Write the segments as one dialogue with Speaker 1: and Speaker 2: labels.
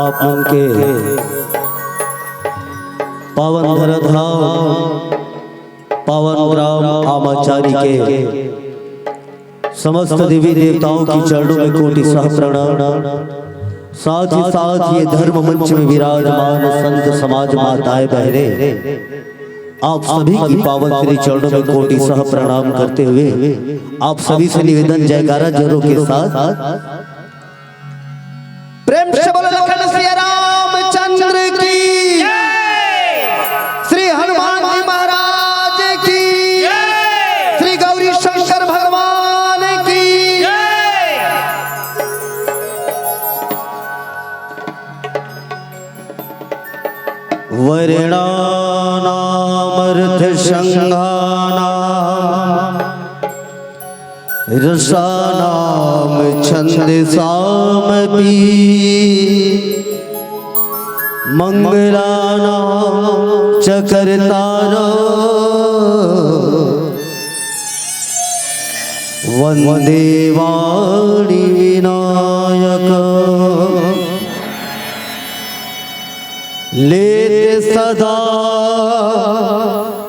Speaker 1: आप उनके पावन धराधाम पावन ग्राम आमाचारी के समस्त देवी देवताओं की चरणों में कोटि सह प्रणाम। साथ ही साथ ये धर्म मंच में विराजमान संत समाज माताएं बहरे आप सभी की पावन श्री चरणों में कोटि सह प्रणाम करते हुए आप सभी से निवेदन जयकारा जरों के साथ
Speaker 2: प्रेम से बोलो लखन सिया रामचंद्र की श्री हनुमान जी महाराज की श्री गौरी शंकर भगवान की
Speaker 1: वर्णानामर्थ संघानाम रसानाम छंदसामपि मंगलानाम च कर्तारः वंदे वाणी विनायक लेते सदा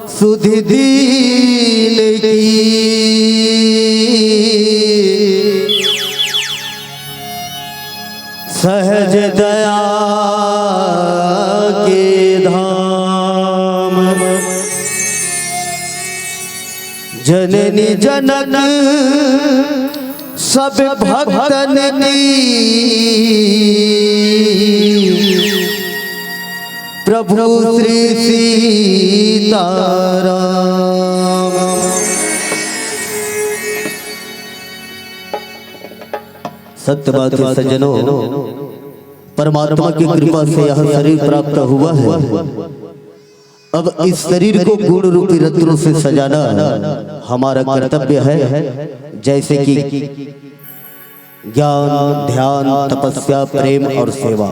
Speaker 1: सुधि दीन की सहज दया के धाम जननी जनक सब भक्तन की प्रभु श्री सीताराम। सत्य बात है सज्जनों, परमात्मा की कृपा से यह शरीर प्राप्त हुआ है। अब इस शरीर को गुण रूपी रत्नों से सजाना हमारा कर्तव्य है। जैसे कि ज्ञान, ध्यान, तपस्या, प्रेम और सेवा,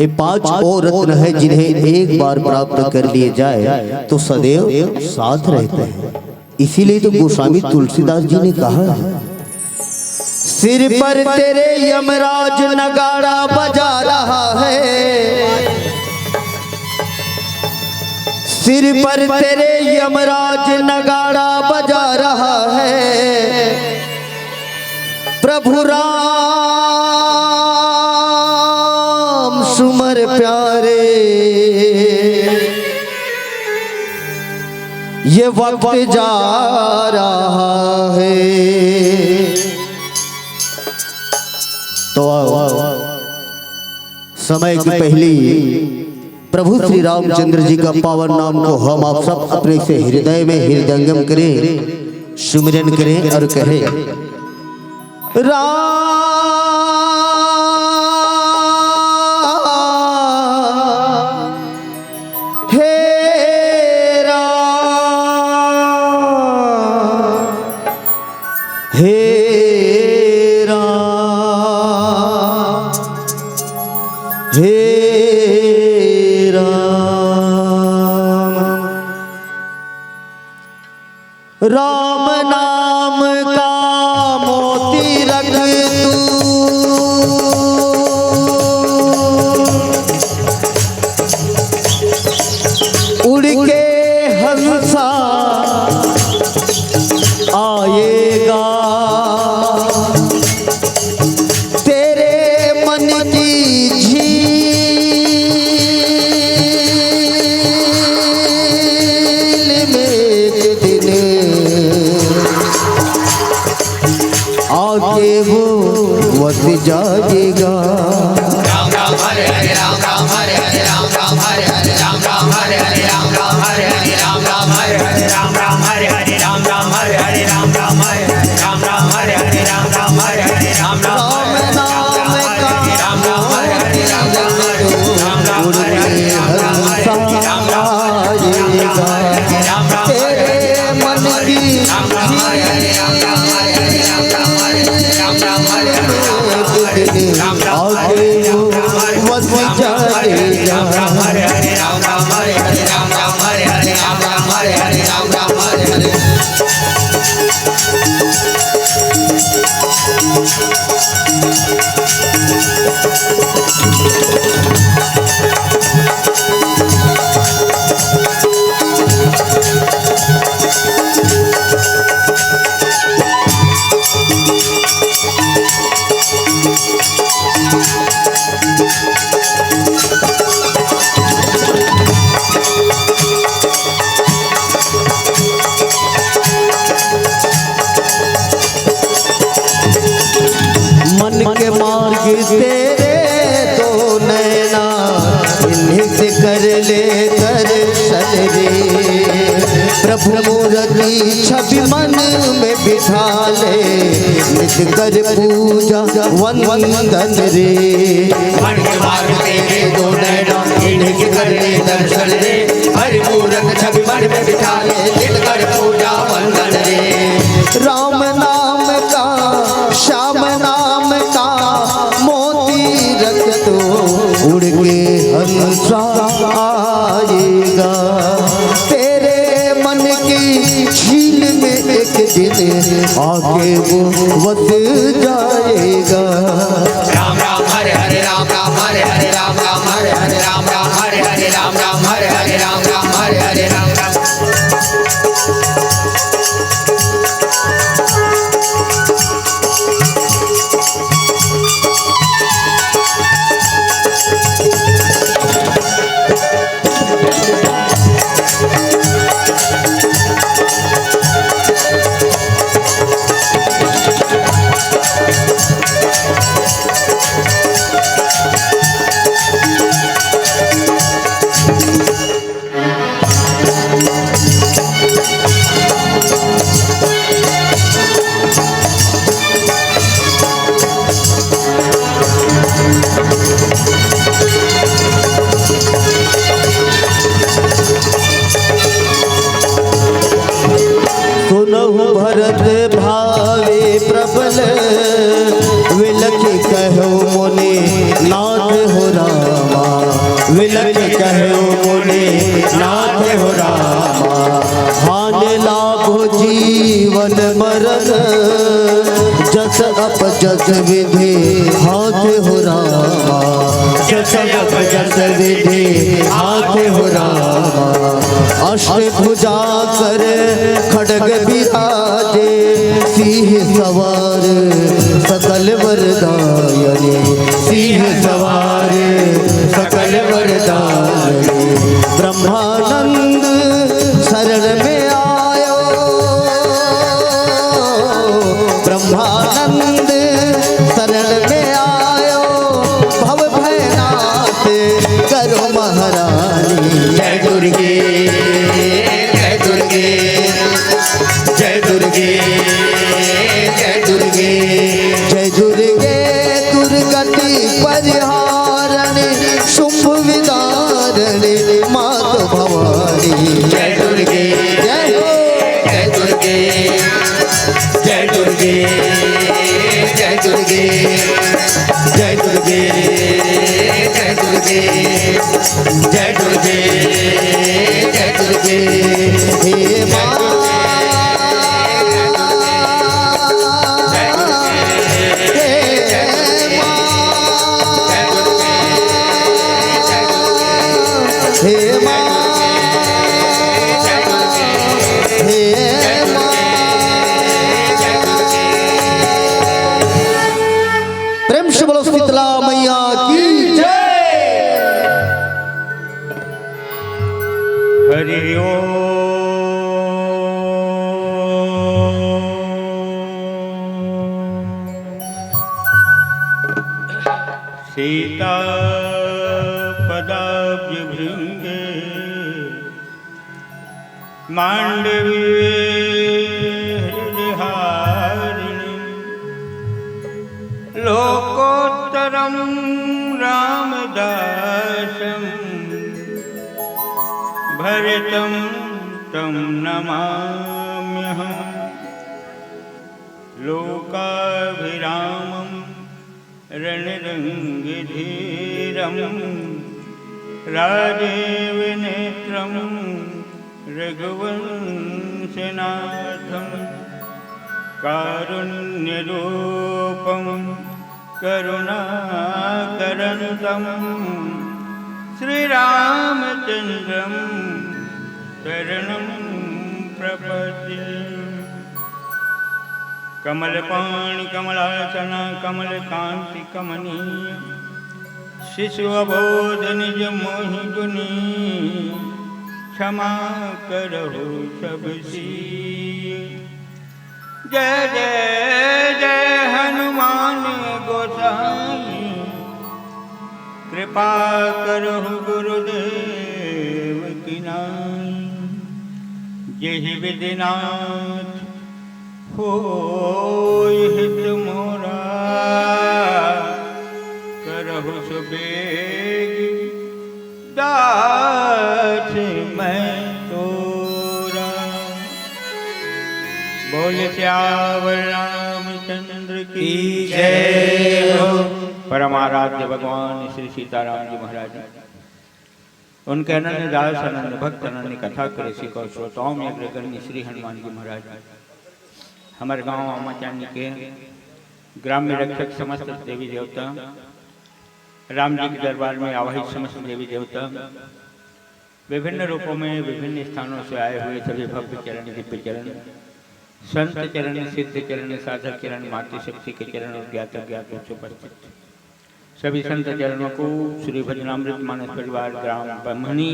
Speaker 1: ये 5 और रत्न है जिन्हें एक बार प्राप्त कर लिए जाए तो सदैव साथ रहते हैं। इसीलिए तो गोस्वामी तुलसीदास जी ने कहा है, सिर पर तेरे यमराज नगाड़ा बजा रहा है, सिर पर तेरे यमराज नगाड़ा बजा रहा है, प्रभु राम सुमर प्यारे, ये वक्त जा रहा है। तो समय की पहली प्रभु श्री रामचंद्र जी का पावन नाम को हम आप सब अपने से हृदय में हृदयंगम करें, सुमिरन करें और कहें, राम हे राम हे हे राम, राम नाम का मोती रख तू, उड़ के हंसा आएगा, आगे
Speaker 2: वस जाएगा।
Speaker 3: राम राम हरे हरे राम राम हरे हरे राम राम हरे हरे राम राम हरे हरे राम राम हरे हरे राम राम हरे हरे राम राम हरे हरे राम राम हरे हरे राम राम हरे हरे राम राम हरे हरे राम राम हरे हरे राम राम
Speaker 2: मन के मार्ग तेरे दो नैना, इन्हीं से कर ले दर्शन रे। प्रभु मूर्ति छवि मन में बिठा ले, नित कर पूजा वंदन रे।
Speaker 3: मन के मार्ग तेरे दो नैना, इन्हीं से कर ले दर्शन रे। हरि मूरत छवि मन में बिठा ले, नित कर पूजा वंदन रे।
Speaker 2: राम नाम का श्याम नाम का मोती रख दो, उड़ के हंसा आएगा। तेरे मन की झील में एक दिन आके वो वस जाएगा।
Speaker 3: राम राम हरे हरे राम राम हरे हरे राम राम हरे हरे राम राम हरे हरे राम राम हरे हरे राम राम हरे हरे राम राम।
Speaker 2: सुनहु भरत भावे प्रबल, विलख कहो मुनि नाथ हो रामा। विलख कहो मुनि नाथ हो रामा। हान लाभो जीवन मरण, जस अप जस विधि हाथ हो रामा। जस अप जस विधि हाथ हो रामा। अष्टभुजा कर खड्ग विराजे, सिंह सवार सकल वरदायने। सिंह सवार सकल वरदायने। ब्रह्मानंद शरण में आयो, ब्रह्मानंद शरण में आयो। भव भयनाथ करो महारानी।
Speaker 3: जय दुर्गे जय दुर्गे जय दुर्गे जय दुर्गे
Speaker 2: जय दुर्गे दुर्गति परिहारण, शुंभ विदारणी मात भवानी।
Speaker 3: जय दुर्गे
Speaker 2: जय हो
Speaker 3: जय दुर्गे जय दुर्गे जय दुर्गे जय दुर्गे जय दुर्गे जय दुर्गे जय दुर्गे।
Speaker 2: हे माँ प्रेम से बोलो शीतला मैया की जय।
Speaker 3: हरि ओम।
Speaker 4: मांडवी हृदयहारिणी लोकोत्तरं रामदासं भरतं तं नमाम्यहम् लोकाभिरामं रणरङ्गधीरं राजीव नेत्रं रघुवंशनाथं कारुण्यरूपं करुणाकरन्तं श्रीरामचन्द्रं शरणं प्रपद्ये। कमलपाणि कमलासना कमलकांति कमनीय शिशु अबोध निज मोहि गुनी क्षमा करहु सबसी। जय जय जय हनुमान गोसाई कृपा करहु गुरुदेव की नाई। जेहि विधिनाथ होय हित मोरा करहु सुबेग दास मैं तोरा। बोल श्यावर रामचंद्र की जय हो। परमाराध्य भगवान श्री सीताराम जी महाराज उनके अनन्य दास अनन्य भक्त अनन्य कथा करे सिख और श्रोताओं में अग्रगण्य श्री हनुमान जी महाराज हमारे गांव आमाचानी के ग्राम में रक्षक समस्त देवी देवता राम जी के दरबार में आवाहित समस्त देवी देवता विभिन्न रूपों में विभिन्न स्थानों से आए हुए सभी भव्य चरण दिव्य चरण संत चरण सिद्ध चरण साधक चरण मातृशक्ति के चरण और ज्ञात ज्ञात उपस्थित सभी संत चरणों को श्री भजनामृत मानस परिवार ग्राम ब्रह्मणी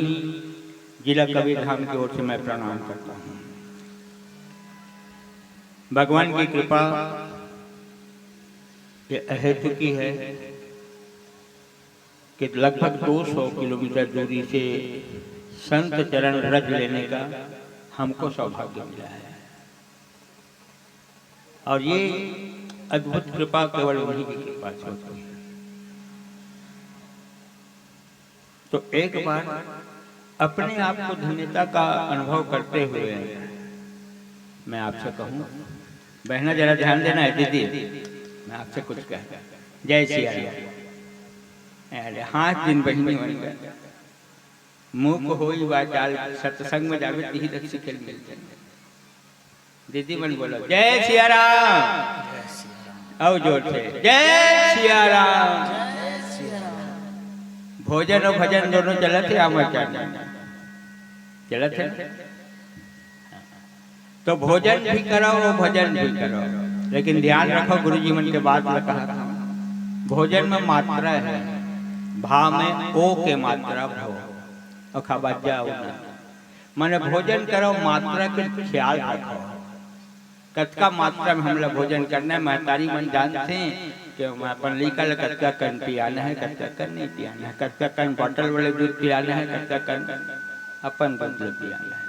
Speaker 4: जिला कबीरधाम की ओर से मैं प्रणाम करता हूँ। भगवान की कृपा ये अहेतु की है कि लगभग 200 किलोमीटर दूरी से संत चरण रज लेने का हमको सौभाग्य मिला है और ये अद्भुत कृपा केवल उन्हीं की कृपा से होती है। तो एक बार अपने आप को धन्यता का अनुभव करते हुए मैं आपसे कहूँ, बहना जरा ध्यान देना है दीदी, मैं आपसे कुछ कह जय सिया राम। अरे हाँ दिन बहनी बन गए मुँह को हो वाचाल सत्संग में जावे ती दक्षी खेल मिलते दीदी मन बोलो जय सिया राम। आओ जोर से जय सिया राम। भोजन और भजन दोनों चलत है आमाचानी चलत है तो भोजन भी करो और भजन भी करो, लेकिन ध्यान रखो गुरुजी मन के बाद में कहा था भोजन में मात्रा है, भा में ओ के मात्रा भो और खबाजा माने भोजन करो मात्रा के ख्याल रखो। कतका मात्रा में हम लोग भोजन करना है महतारी मन जानते हैं कि अपन लीका कतका कन पियाना है कतका कन नहीं पियाना है, कतका कन बॉटल वाले दूध पियाना है कतका कन अपन दूध पियाना है,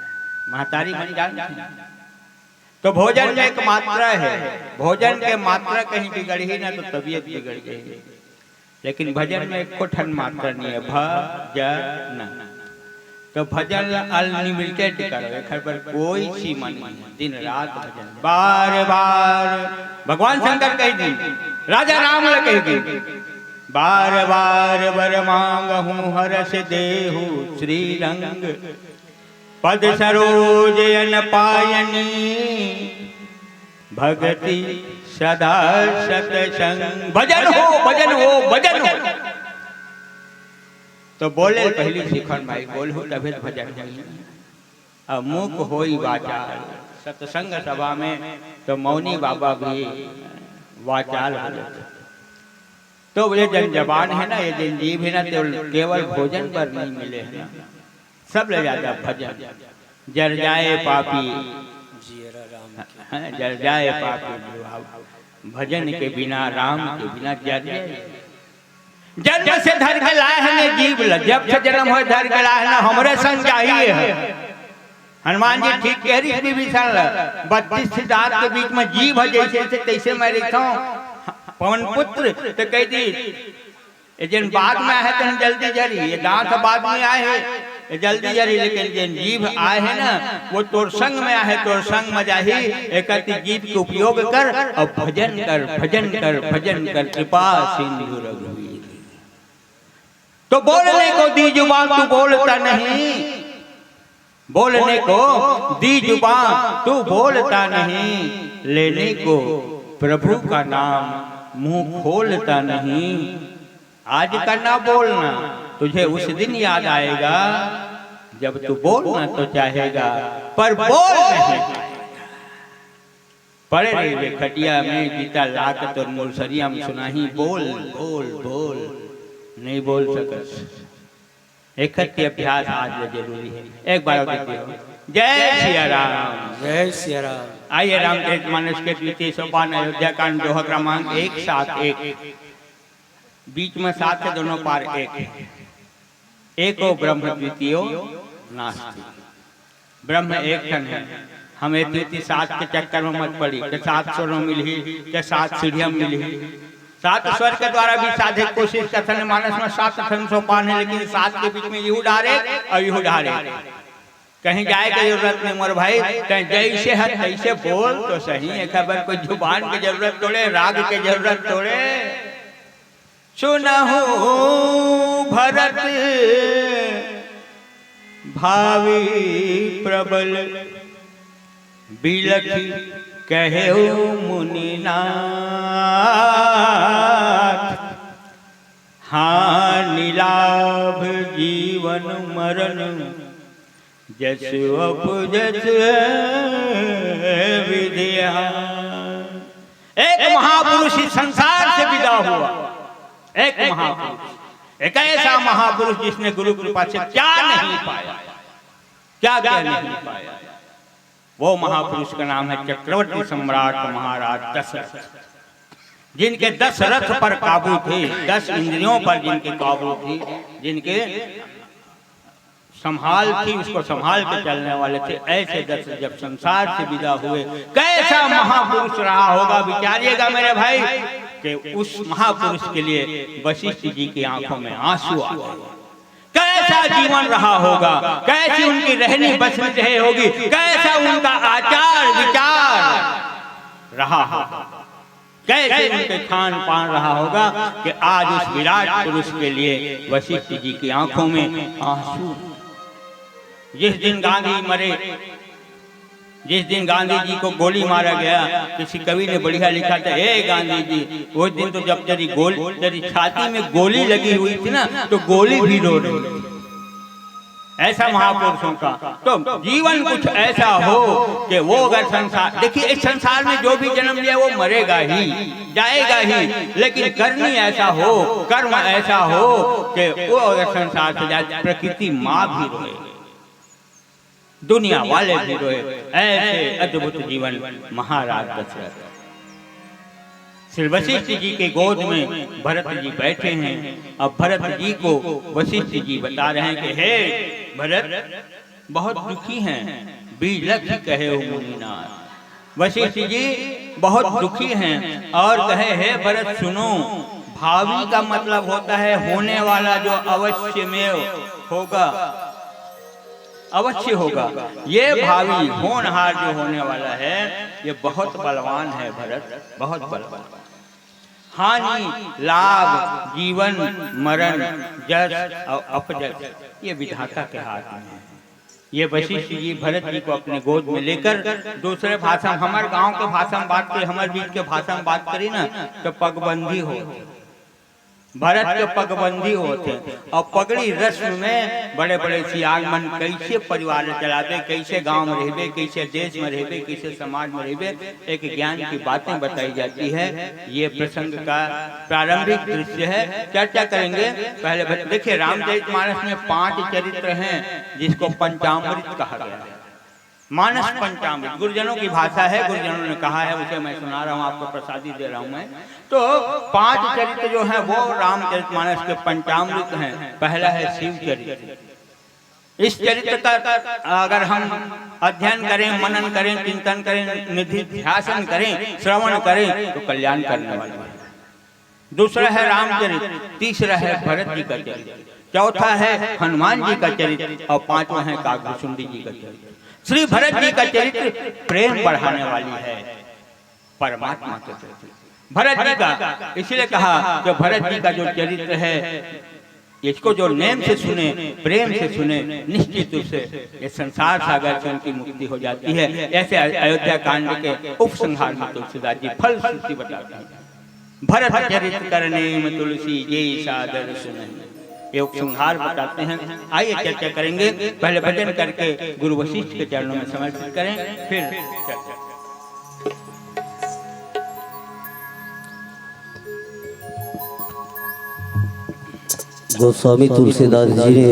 Speaker 4: महतारी मन जानते हैं। तो भोजन में एक मात्रा है, भोजन के मात्रा कहीं बिगड़ ही ना तो तबीयत बिगड़ जाएगी, लेकिन भजन में एक ठन मात्रा नहीं है भजन। तो भजन अनलिमिटेड करो, एक पर कोई सीमा नहीं, दिन रात भजन बार बार भगवान शंकर कह दी राजा राम ने कह दी बार बार वर मांगहूं हरष देहु श्री रंग पद सरोज अन पायनी भगति सदा सतसंग। भजन हो भजन हो भजन हो। तो बोले पहली शिखर भाई बोल हो तभी भजन अब मुख होई वाचाल सत्संग सभा में तो मौनी बाबा भी वाचाल हो जाते। तो ये जन जबान है ना, ये जन जीव है ना, तो केवल भोजन पर नहीं मिले है ना, सब ले जाता भजन। जर जाए पापी जर जाए पापी भजन के बिना राम के बिना जर जाए। जन्म से धर के लाए हैं जीव जब से जन्म हो धर के लाए ना हमरे संग चाहिए है हनुमान जी ठीक कह रही थी विभीषण 32 सिद्धार्थ के बीच में जीव है जैसे तैसे मैं रहता हूँ पवन पुत्र तो कह दी जिन बाद में आए तो जल्दी जरी ये दांत बाद में आए है जल्दी जरी लेकिन जिन जीव आए है ना वो तोर संग में आए तोर संग में जाही एक जीव के उपयोग कर और भजन कर भजन कर भजन कर कृपा सिंधु रघुवीर। तो बोलने को दी जुबान तू बोलता नहीं, बोलने को दी जुबान तू बोलता नहीं, लेने को प्रभु का नाम मुंह खोलता नहीं। आज का ना बोलना तुझे उस दिन याद आएगा जब तू बोलना तो चाहेगा पर बोल नहीं। पढ़े रहे खटिया में गीता लाकत और मुलसरिया में सुनाही बोल बोल बोल नहीं बोल सकत। एक अभ्यास आज जरूरी है। एक बार देखते हो जय सिया राम
Speaker 2: जय सिया राम।
Speaker 4: आइए रामचरितमानस के द्वितीय सोपान अयोध्या कांड दोहा क्रमांक 171 बीच में 7 से दोनों पार 1 एको ब्रह्म द्वितीयो नास्ति। ब्रह्म एक ठन है। हमें द्वितीय 7 के चक्कर में मत पड़ी कि 7 स्वरों मिली कि 7 सीढ़ियां मिली। 7 स्वर के द्वारा भी साधे कोशिश कथन मानस में 7 ठन सोपान है लेकिन 7 के बीच में यू डारे और यू डारे कहीं जाए की जरूरत नहीं मोर भाई। कहीं जैसे है तैसे बोल तो सही है। खबर कोई जुबान की जरूरत तोड़े राग की जरूरत तोड़े। सुनहु भरत भावी प्रबल बिलखी कहे मुनिनाथ। हानि लाभ जीवन मरण जस अपजस विद्या। एक महापुरुष इस संसार से विदा हुआ। एक महापुरुष एक ऐसा महापुरुष जिसने गुरु कृपा से क्या नहीं पाया क्या क्या नहीं पाया। वो महापुरुष का नाम है चक्रवर्ती सम्राट महाराज दशरथ जिनके 10 रथ पर काबू थे 10 इंद्रियों पर जिनके काबू थी जिनके संभाल थी उसको संभाल के चलने वाले थे। ऐसे दशरथ जब संसार से विदा हुए कैसा महापुरुष रहा होगा विचारिएगा मेरे भाई कि उस महापुरुष के लिए वशिष्ठ जी की आंखों में आंसू आ गए। कैसा जीवन रहा होगा कैसी उनकी रहनी बसनी होगी कैसा उनका आचार विचार रहा होगा कैसे उनके खान पान रहा होगा कि आज उस विराट पुरुष के लिए वशिष्ठ जी की आंखों में आंसू। जिस दिन गांधी मरे जिस दिन गांधी जी को गोली मारा गया किसी कवि ने बढ़िया लिखा था हे गांधी जी वो दिन तो जब तेरी छाती में गोली लगी हुई थी ना तो गोली भी रो रही थी। ऐसा महापुरुषों का तो जीवन कुछ ऐसा हो कि वो अगर संसार देखिए इस संसार में जो भी जन्म लिया वो मरेगा ही जाएगा ही लेकिन करनी ऐसा हो कर्म ऐसा हो कि वो अगर संसार से जाए प्रकृति माँ भी रोए दुनिया वाले भी रोए। ऐसे अद्भुत जीवन महाराज दशरथ। श्री वशिष्ठ जी के गोद में भरत जी बैठे हैं। अब भरत जी को वशिष्ठ जी बता रहे हैं कि हे भरत बहुत दुखी हैं बिलख कहे मुनिनाथ। वशिष्ठ जी बहुत दुखी हैं और कहे हे भरत सुनो भावी का मतलब होता है होने वाला जो अवश्य में होगा अवश्य होगा। ये भावी होनहार जो होने वाला है ये बहुत बलवान है भरत बहुत बलवान। हानि लाभ जीवन मरण जस और अपजस ये विधाता के हाथ में है। ये वशिष्ठ जी भरत जी को अपने गोद में लेकर दूसरे भाषा हमारे गांव के भाषा में बात करी हमारे बीच के भाषा में बात करी ना तो पगबंदी हो भरत के पगबंदी होते और पगड़ी रस्म में बड़े बड़े सियागमन कैसे परिवार चलाते कैसे गांव में रहबे कैसे देश में रहबे कैसे समाज में रहबे एक ज्ञान की बातें बताई जाती है। ये प्रसंग का प्रारंभिक दृश्य है चर्चा करेंगे। पहले देखिए रामचरितमानस में 5 चरित्र हैं जिसको पंचामृत कहा गया है। मानस पंचामृत गुरुजनों की भाषा है गुरुजनों ने कहा है उसे मैं सुना रहा हूँ आपको प्रसादी दे रहा हूँ मैं। तो 5 चरित्र जो हैं वो रामचरितमानस के पंचामृत हैं। पहला है शिव चरित्र इस चरित्र का अगर हम अध्ययन करें, मनन करें, चिंतन करें, निधि ध्यान करें, श्रवण करें तो कल्याण करने वाला है। दूसरा है रामचरित्र, तीसरा है भरत जी का चरित्र, चौथा है हनुमान जी का चरित्र और पांचवा है काकभूषुंडी जी का चरित्र। श्री भरत जी का चरित्र प्रेम बढ़ाने वाली है परमात्मा के प्रति। भरत जी का इसलिए कहा कि भरत जी का जो चरित्र है इसको जो नेम से सुने, प्रेम से सुने, निश्चित रूप से ये संसार सागर से उनकी मुक्ति हो जाती है। ऐसे अयोध्या कांड के उपसंहार में तुलसीदास जी फल श्रुति बताते हैं। भरत चरित्र करने में तुलसी ये सादर सुने, ये उपसंहार बताते हैं। आइए चर्चा करेंगे। पहले भजन करके गुरु वशिष्ठ के चरणों में समर्पित करें, फिर चर्चा।
Speaker 1: गोस्वामी तुलसीदास जी ने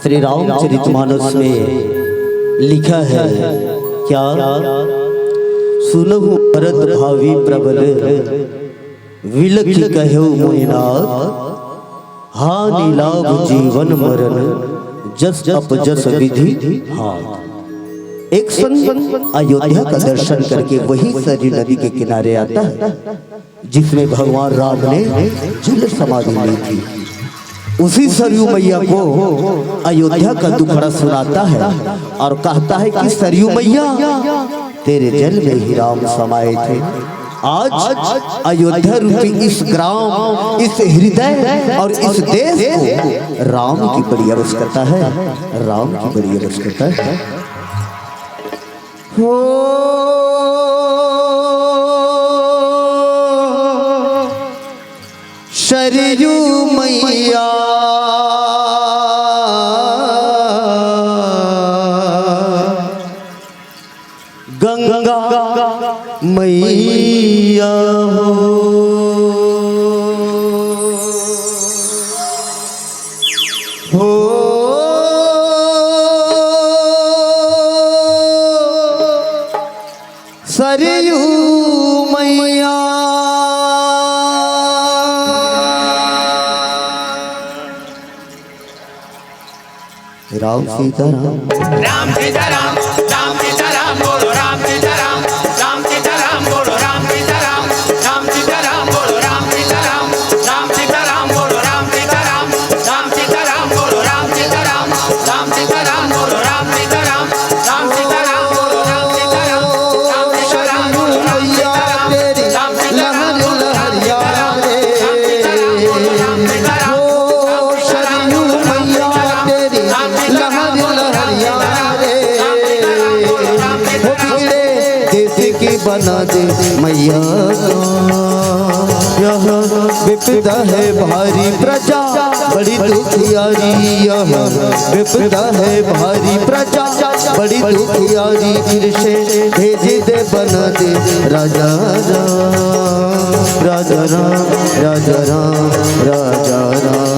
Speaker 1: श्री रामचरितमानस में लिखा है क्या? सुनहु भरत भावी प्रबल विलखि कहो मोहिनाथ, हानि लाभ जीवन मरण जस अपजस विधि हाथ। एक संत अयोध्या का दर्शन करके वही सरयू नदी के किनारे आता है जिसमें भगवान राम ने जल समाधि ली थी। उसी सरयू मैया को अयोध्या का दुखड़ा सुनाता है और कहता है कि सरयू मैया तेरे जल में ही राम समाये थे। आज अयोध्या रूपी इस ग्राम, इस हृदय और इस देश को राम की बड़ी आवश्यकता है, राम की बड़ी आवश्यकता है। सरयू मैया गंगा मैया हो सरयू मैया राम सीताराम,
Speaker 3: राम सीताराम, राम सीताराम बोलो, राम सीताराम, राम सीताराम बोलो, राम सीताराम, राम सीताराम बोलो, राम सीताराम, राम सीताराम बोलो, राम सीताराम, राम सीताराम बोलो, राम सीताराम, राम सीताराम बोलो, राम सीताराम, राम सीताराम बोलो, राम सीताराम, राम सीताराम बोलो, राम सीताराम, राम सीताराम बोलो, राम सीताराम, राम सीताराम बोलो, राम सीताराम।
Speaker 1: बना दे मैया, यह विपदा है भारी प्रजा बड़ी दुखियारी, यह विपदा है भारी प्रजा बड़ी दुखियारी, फिर से भेज दे बना दे राजा राम, राजा राम, राजा राम, राजा राम।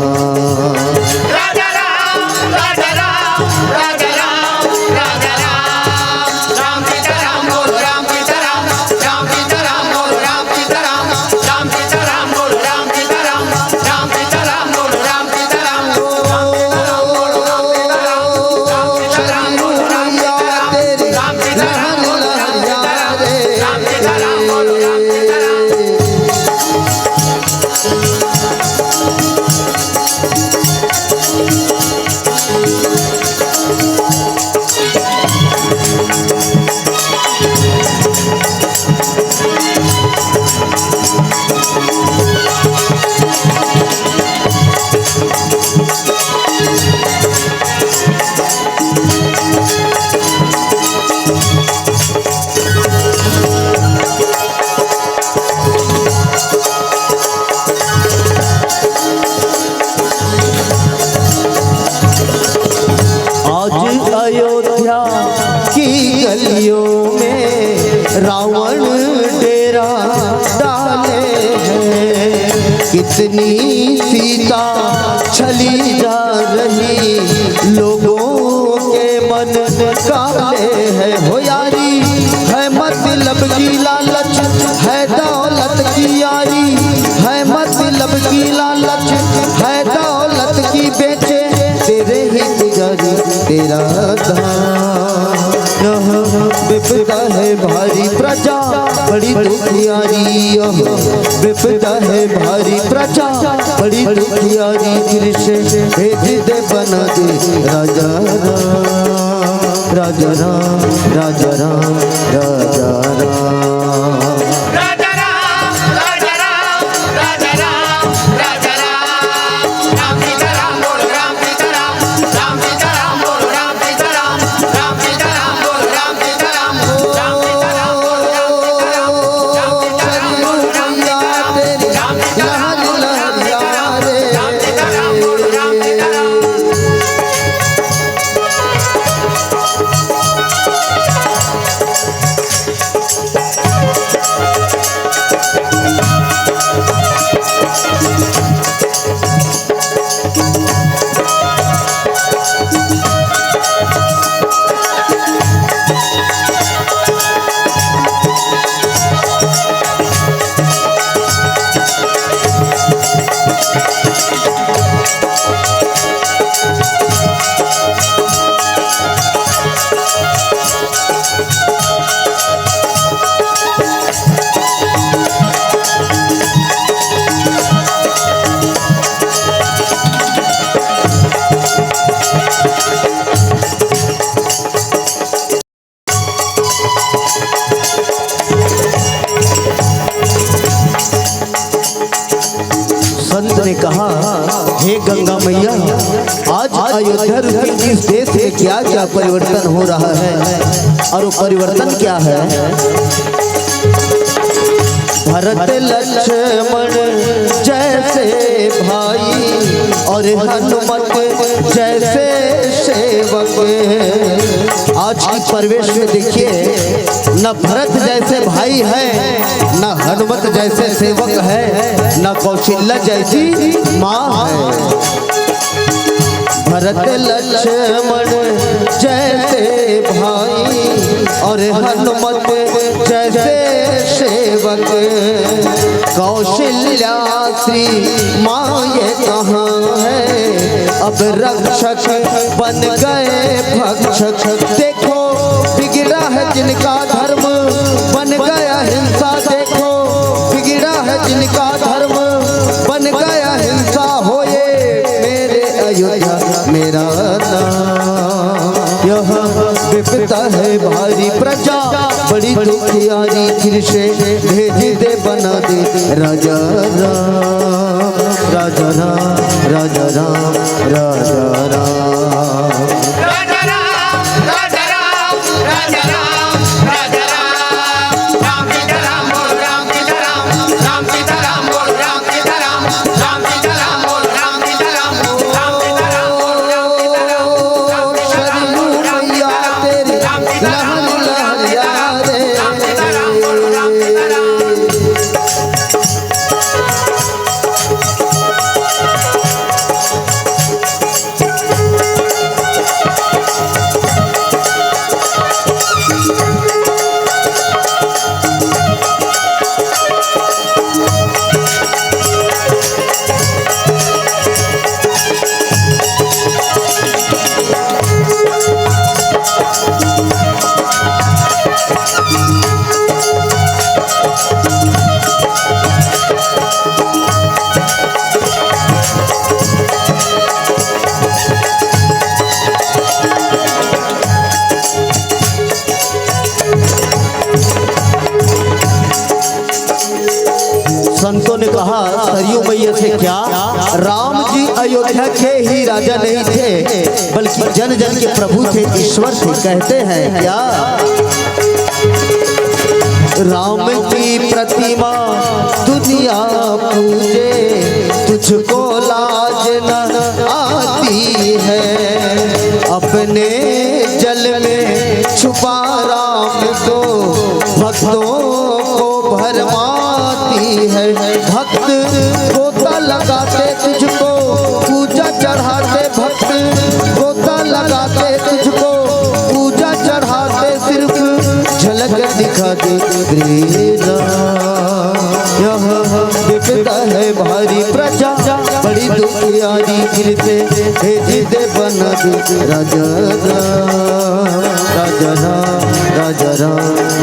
Speaker 1: अयोध्या की गलियों में रावण डेरा डाले हैं, कितनी सीता चली जा रही लोगों के मन काले हैं। हो यारी है मतलब की लालच, है दौलत की यारी, है मतलब की लालच, है दौलत की बेचे तेरे ही
Speaker 2: विपदा है भारी प्रजा बड़ी दुखियारी, विपदा है भारी प्रजा बड़ी दुखियारी, दिल से भेज दे बना दे राजा राम, राजा राम, राजा राम, राजा राम। संत ने कहा, हे गंगा मैया, आज अयोध्या रूपी इस देश में क्या क्या परिवर्तन हो रहा है, और वो परिवर्तन क्या है? भरत लक्ष्मण जैसे भाई और हनुमत जैसे सेवक। आज की परिवेश में देखिए, न भरत जैसे भाई है, न हनुमत जैसे सेवक है, न कौशल्या जैसी माँ है। भरत लक्ष्मण जैसे भाई और हनुमत जैसे सेवक, कौशल्या श्री माँ ये कहाँ है, अब रक्षक बन गए भक्षक। देखो बिगड़ा है जिनका धर्म, बन गया हिंसा। देखो बिगड़ा है जिनका धर्म, बन गया हिंसा। होए मेरे अयोध्या मेरा नाम, यह विपदा है भारी प्रजा बड़ी दुखियारी, फिर से भेज दे बना दे राजा राम, राजा राम, राजा राम, राजा राम। संतों ने कहा, सरयू मैया से क्या, राम जी अयोध्या के ही राजा नहीं थे, बल्कि जन जन के प्रभु थे, ईश्वर थे। कहते हैं क्या, राम की प्रतिमा दुनिया पूजे, तुझको लाज न आती है, अपने जल में छुपा राम तो भक्तों को भरमाती है। भक्त गोता लगाते तुझको पूजा चढ़ाते, भक्त गोता लगाते तुझको पूजा चढ़ाते, सिर्फ झलक दिखा दे तेरा। यह विपदा है भारी प्रजा बड़ी दुखियारी, दिल से भेज दे बना दे राजा राम, राजा राम। राजा राम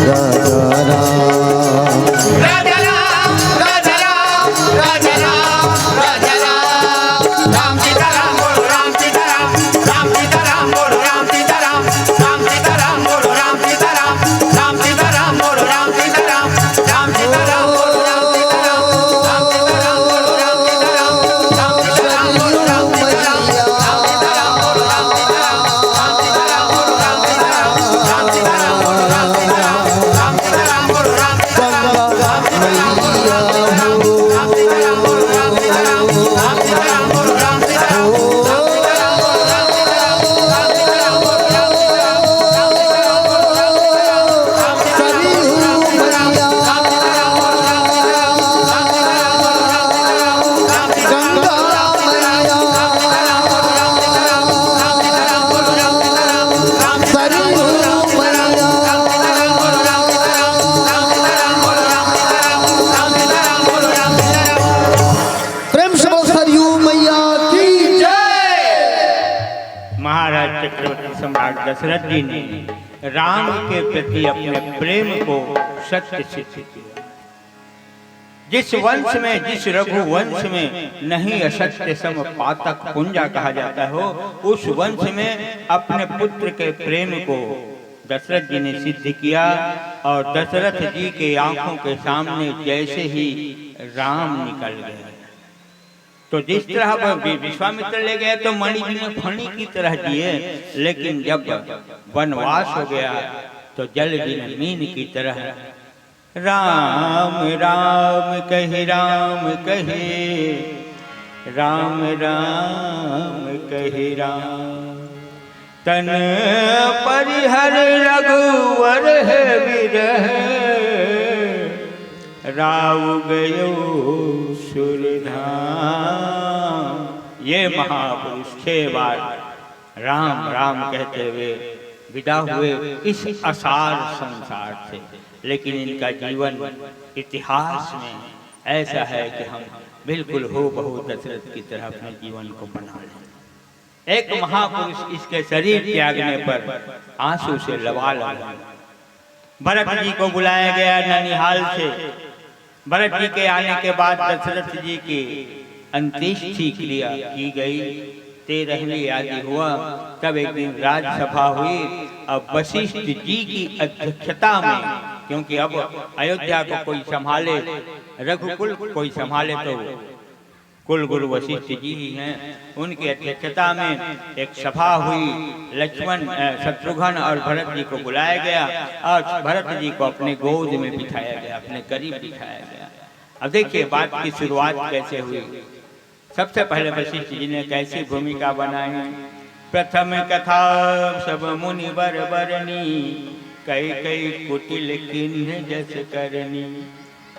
Speaker 2: राजा राम
Speaker 3: राजा राम राजा राम राजा राम राजा राम राम सीताराम बोलो राम सीताराम राम सीताराम बोलो राम सीताराम राम सीताराम बोलो राम सीताराम राम सीताराम बोलो राम सीताराम राम सीताराम बोलो राम सीताराम राम सीताराम बोलो राम सीताराम राम सीताराम बोलो राम सीताराम राम सीताराम बोलो राम सीताराम राम सीताराम बोलो राम सीताराम राम सीताराम बोलो राम सीताराम राम सीताराम बोलो राम चक्रवर्ती सम्राट दशरथ जी ने राम के प्रति अपने प्रेम को सत्य सिद्ध किया। जिस वंश में, जिस रघुवंश में नहीं असत्य सम पातक पुंजा कहा जाता हो, उस वंश में अपने पुत्र के प्रेम को दशरथ जी ने सिद्ध किया। और दशरथ जी के आंखों के सामने जैसे ही राम निकल गए, तो जिस तरह विश्वामित्र ले गए तो मणि जी ने फणी की तरह दिए, लेकिन जब वनवास हो गया तो जल भी मीन की तरह। राम राम कहे राम कहे, राम राम कहे राम, तन परिहर रघुवर है विरह, राव गयो सुरधाम। ये महापुरुष 6 बार राम राम कहते हुए विदा हुए इस असार संसार से, लेकिन इनका जीवन इतिहास में ऐसा है कि हम बिल्कुल हो बहु दशरथ की तरह अपने जीवन को बना लें। एक महापुरुष इसके शरीर त्यागने पर आंसू से लबालब। भरत जी को बुलाया गया ननिहाल से। भरत जी के आने के बाद दशरथ जी की अंत्येष्टि क्रिया की गई, 13वीं आदि हुआ। तब एक दिन राजसभा हुई। अब वशिष्ठ जी की अध्यक्षता में, क्योंकि अब अयोध्या को कोई संभाले, रघुकुल कोई संभाले तो कुल गुरु वशिष्ठ जी ही हैं, उनकी अध्यक्षता में एक सभा हुई। लक्ष्मण, शत्रुघ्न और भरत जी को बुलाया गया और भरत जी को अपने गोद में बिठाया गया, अपने करीब बिठाया गया। अब देखिए बात की शुरुआत कैसे हुई। सबसे पहले वशिष्ठ जी ने कैसी भूमिका बनाई। प्रथम कथा सब मुनि बर बरनी, कई कई कुटिल किन्ह जस करनी,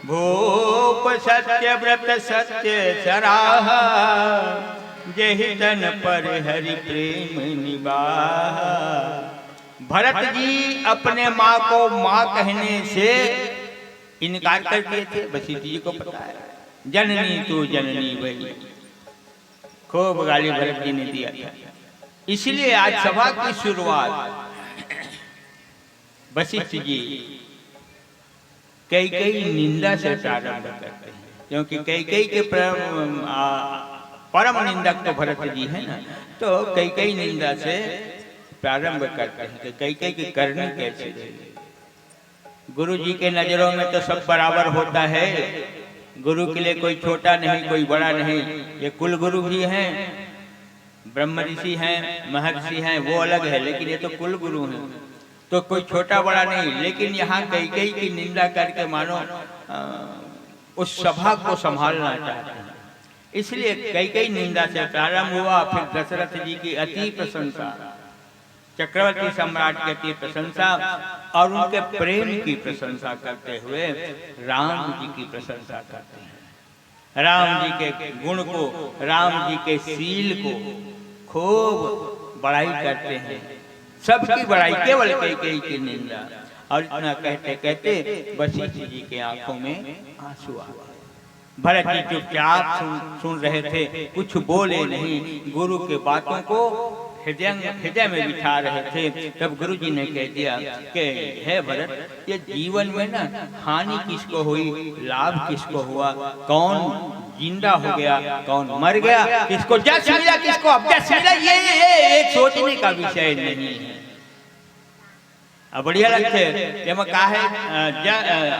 Speaker 3: भूप सत्य व्रत सत्य सराहा, जेहि तन पर हरि प्रेम निबाहा। भरत जी अपने माँ को माँ कहने से इनकार कर दिए थे। वशिष्ठ जी को पता है, जननी तू जननी वही, खूब गाली भरत जी ने दिया था। इसलिए आज सभा की शुरुआत वशिष्ठ जी कई कई निंदा से प्रारंभ करते हैं, क्योंकि कई कई के परम निंदक तो भरत जी है ना, तो कई कई निंदा से प्रारंभ करते हैं कि कई कई की करनी कैसे देगी। गुरु जी के नजरों में तो सब बराबर होता है। गुरु के लिए कोई छोटा नहीं, कोई बड़ा नहीं। ये कुल गुरु भी हैं, ब्रह्म ऋषि हैं, महर्षि हैं, वो अलग है, लेकिन ये तो कुल गुरु हैं, तो कोई छोटा बड़ा नहीं। लेकिन यहाँ कई कई की निंदा करके मानो उस सभा को संभालना चाहते हैं, इसलिए कई कई निंदा से प्रारंभ हुआ। फिर दशरथ जी की अति प्रशंसा, चक्रवर्ती सम्राट की अति प्रशंसा और उनके प्रेम की प्रशंसा करते हुए राम जी की प्रशंसा करते हैं। राम जी के गुण को, राम जी के शील को खूब बड़ाई करते हैं। सबकी बड़ाई, केवल कई कई की निंदा। और इतना कहते कहते वशिष्ठ जी के आंखों में आंसू आ गए। भरत जी चुपचाप सुन रहे थे, कुछ बोले नहीं, गुरु के बातों को
Speaker 4: हृदय में बिठा रहे थे, तब गुरु जी ने कह दिया कि हे भरत, ये जीवन में ना हानि किसको हुई, लाभ किसको हुआ, कौन जिंदा हो गया, कौन मर गया, किसको जस मिला, किसको अपजस मिला, ये सोचने का विषय नहीं है। अब बढ़िया लगते ये में कहा है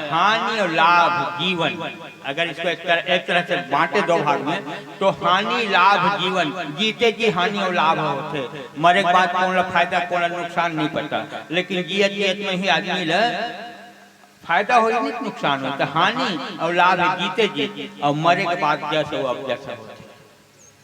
Speaker 4: हानि और लाभ जीवन, अगर इसको एक तरह से बांटे दो भाग में, तो हानि लाभ जीवन, जीते जी हानि और लाभ होते, मरे के बाद कौन ला फायदा कौन ला नुकसान नहीं पता, लेकिन जियत में ही आदमी ला फायदा हो नहीं नुकसान होता, हानि और लाभ जीते जी, और मरे के बाद जैसे हो अब जैसा होता,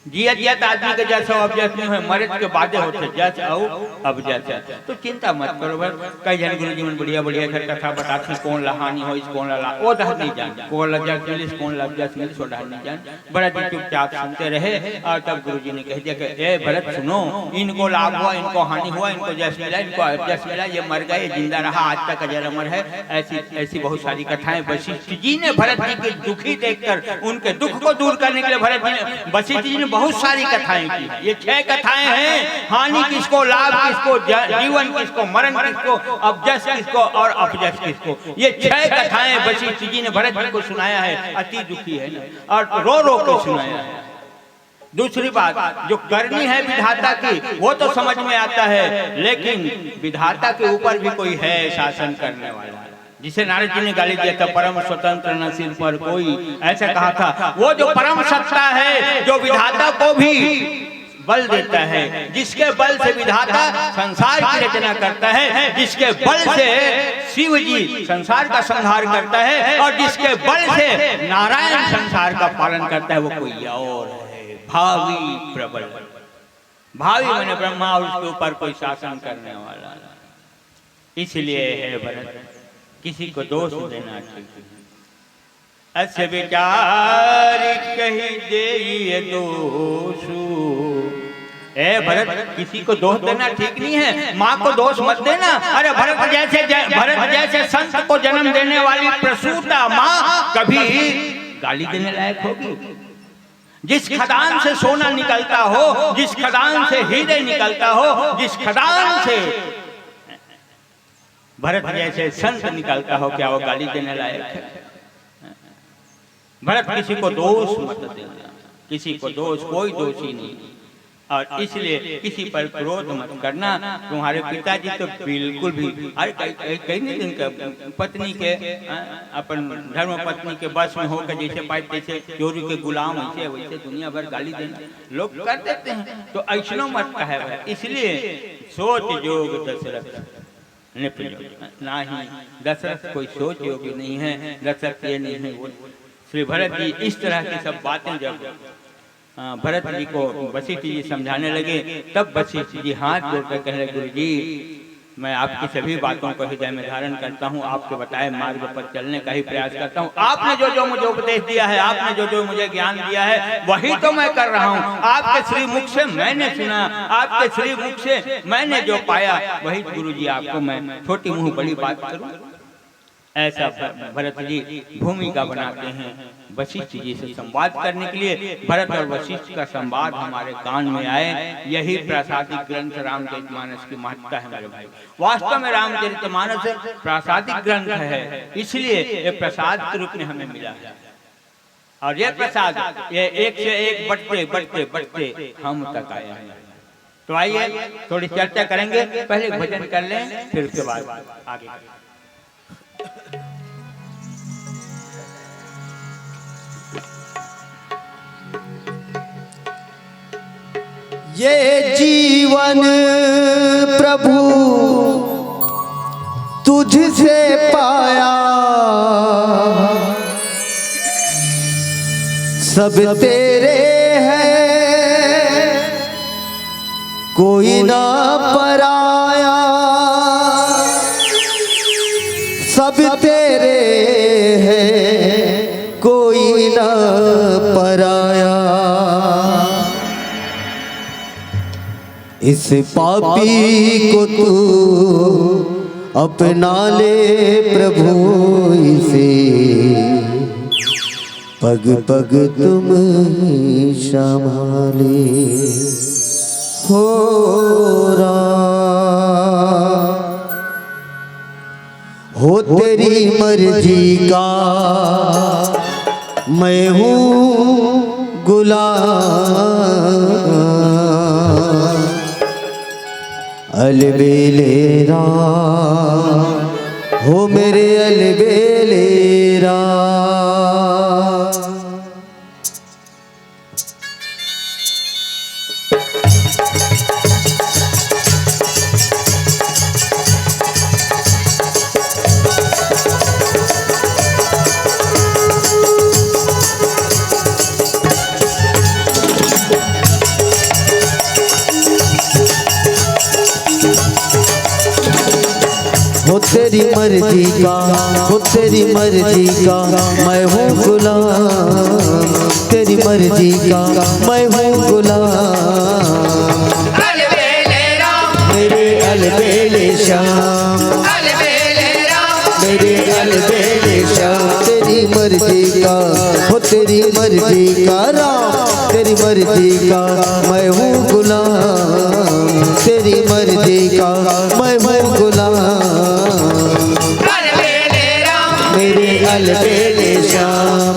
Speaker 4: जियत आदमी के जैसा अब जैसे नहीं है, मरे के बाद होते जैसे अब जैसे। तो चिंता मत करो भाई, कई जन गुरु जी मन बढ़िया बढ़िया कथा बताते कौन ला हानि हो, कौन ला वो दह नहीं जान, कौन ला जस मिलिस, कौन ला जस मिलिस, वो दह नहीं जान। बड़ा जी चुपचाप सुनते रहे, और तब गुरु जी ने कह दिया कि ए भरत सुनो, इनको लाभ हुआ, इनको हानि हुआ, इनको जस मिला, इनको जस मिला, ये मर गए, जिंदा रहा, आज तक अजर अमर है। ऐसी बहुत सारी कथाएं वशिष्ठ जी ने भरत जी के दुखी देखकर उनके दुख को दूर करने के लिए भरत जी ने, वशिष्ठ जी ने बहुत सारी कथाएं की। ये 6 कथाएं हैं, हानि किसको, लाभ किसको, जीवन किसको, मरण किसको, अपजस किसको और अपजस किसको। ये 6 कथाएं वशिष्ठ जी ने भरत जी को सुनाया है। अति दुखी है ना, और रो रो के सुनाया है। दूसरी बात जो करनी है विधाता की, वो तो समझ में आता है, लेकिन विधाता के ऊपर भी कोई है शासन करने वाला, जिसे नारद जी ने गाली दिया था, परम स्वतंत्र न सिर पर कोई, ऐसा कहा था। वो जो परम सत्ता है, जो विधाता को भी बल देता है, जिसके बल से विधाता संसार की रचना करता है, जिसके बल से शिव जी संसार का संहार करता है, और जिसके बल से नारायण संसार का पालन करता है, वो कोई और है, भावी प्रबल। भावी माने ब्रह्मा, और उसके ऊपर कोई शासन करने वाला। इसलिए है भरत, किसी को दोष देना ठीक नहीं। ऐसे विचार कही दे दोषु, ए भरत किसी को दोष देना ठीक नहीं है। माँ को दोष मत देना। अरे भरत जैसे संत को जन्म देने वाली प्रसूता माँ कभी गाली देने लायक होगी? जिस खदान से सोना निकलता हो, जिस खदान से हीरे निकलता हो, जिस खदान से भरत जैसे संत निकलता हो, क्या वो गाली देने लायक है? भरत किसी को दोष मत देना, किसी को दोष, कोई दोषी नहीं। और इसलिए किसी पर क्रोध मत करना। तुम्हारे पिताजी तो बिल्कुल भी, अरे कहीं नहीं दिन पत्नी के अपन धर्म पत्नी के बस में होकर जैसे पाए जैसे चोरी के गुलाम, वैसे दुनिया भर गाली देना लोग कर देते हैं। तो ऐसनो मत कहे। इसलिए सोच योग दशरथ ना ही, दशरथ कोई सोच योग्य नहीं है, दशरथ ये नहीं है। श्री भरत जी इस तरह की सब बातें जब भरत जी को वशिष्ठ जी समझाने लगे, तब वशिष्ठ जी हाथ जोड़कर कह रहे, गुरु जी मैं आपकी सभी बातों को हृदय में धारण करता हूँ, आपके बताए मार्ग पर चलने का ही प्रयास करता हूँ। आपने जो जो मुझे उपदेश दिया है, आपने जो जो मुझे ज्ञान दिया है, वही तो मैं कर रहा हूँ। आपके श्री मुख से मैंने सुना, आपके श्री मुख से मैंने जो पाया, वही गुरु जी आपको मैं छोटी मुँह बड़ी बात करूँ। ऐसा भरत जी भूमिका बनाते हैं वशिष्ठ जी से संवाद करने के लिए। भरत और वशिष्ठ का संवाद हमारे कान में आए, यही प्रासादिक ग्रंथ रामचरितमानस की महत्ता है मेरे भाई। वास्तव में रामचरितमानस प्रासादिक ग्रंथ है, इसलिए ये प्रसाद के रूप में हमें मिला है। और ये प्रसाद ये एक से एक बढ़ते बढ़ते बढ़ते हम तक आए हैं। तो आइए थोड़ी चर्चा करेंगे, पहले भजन कर लें, फिर उसके बाद आगे।
Speaker 2: ये जीवन प्रभु तुझसे पाया, सब तेरे हैं कोई ना पराया, सब तेरे हैं कोई ना पराया। इस पापी को तू अपना ले प्रभु, इसे पग पग तुम संभाले। हो रहा हो तेरी मर्जी का मैं हूँ गुलाम अलबेलेरा हो मेरे अलबेलेरा। हो तेरी मर्जी का हो तेरी मर्जी का मैं हूँ गुलाम तेरी मर्जी का मैं हूँ गुलाम मेरे अलबेले श्याम मेरे अलबेले श्याम तेरी मर्जी का हो तेरी मर्जी का राम तेरी मर्जी का मैं हूँ गुलाम तेरी मर्जी का मैं हूँ गुलाम मेरे अलबेले श्याम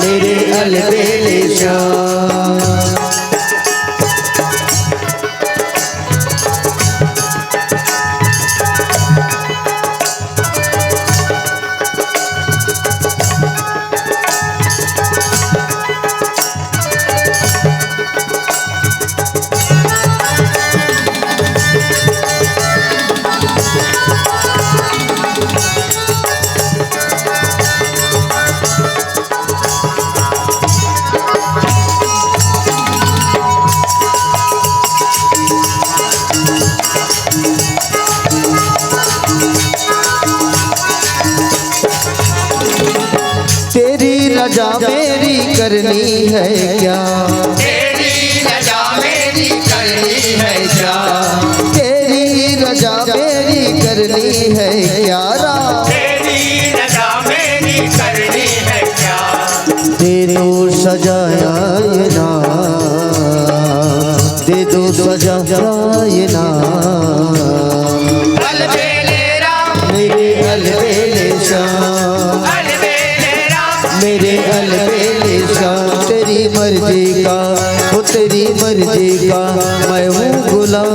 Speaker 2: मेरे अलबेले श्याम। तेरी रजा मेरी करनी है क्या
Speaker 3: तेरी रजा मेरी करनी है क्या
Speaker 2: तेरी रजा मेरी करनी है क्या राम
Speaker 3: तेरी रजा मेरी करनी है क्या
Speaker 2: दे दो सजाया ये नाम दे दो सजाया ये नाम
Speaker 3: अलबेलेरा
Speaker 2: मेरे अलबेले श्याम मेरे अलबेले श्याम तेरी मर्जी का हो तेरी मर्जी का मैं हूँ गुलाम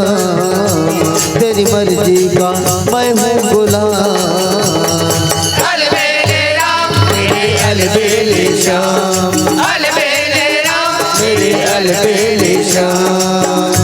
Speaker 2: तेरी मर्जी का मैं हूँ गुलाम मेरे अलबेले श्याम मेरे अलबेले श्याम।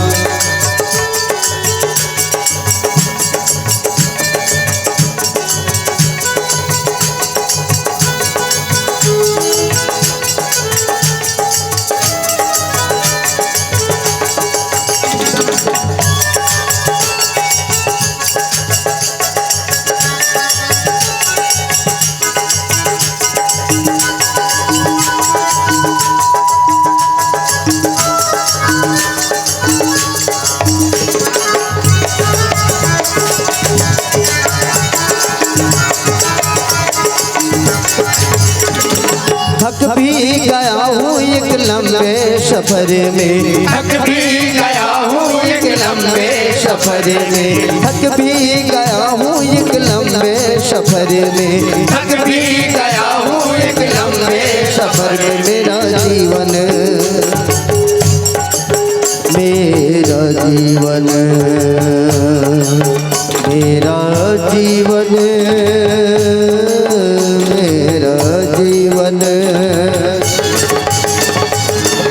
Speaker 2: थक भी गया हूँ एक लंबे सफर में
Speaker 3: थक भी गया हूँ एक लंबे
Speaker 2: सफर में थक भी गया हूँ एक लंबे सफर में
Speaker 3: थक भी गया हूँ एक लंबे
Speaker 2: सफर में मेरा जीवन मेरा जीवन मेरा जीवन मेरा जीवन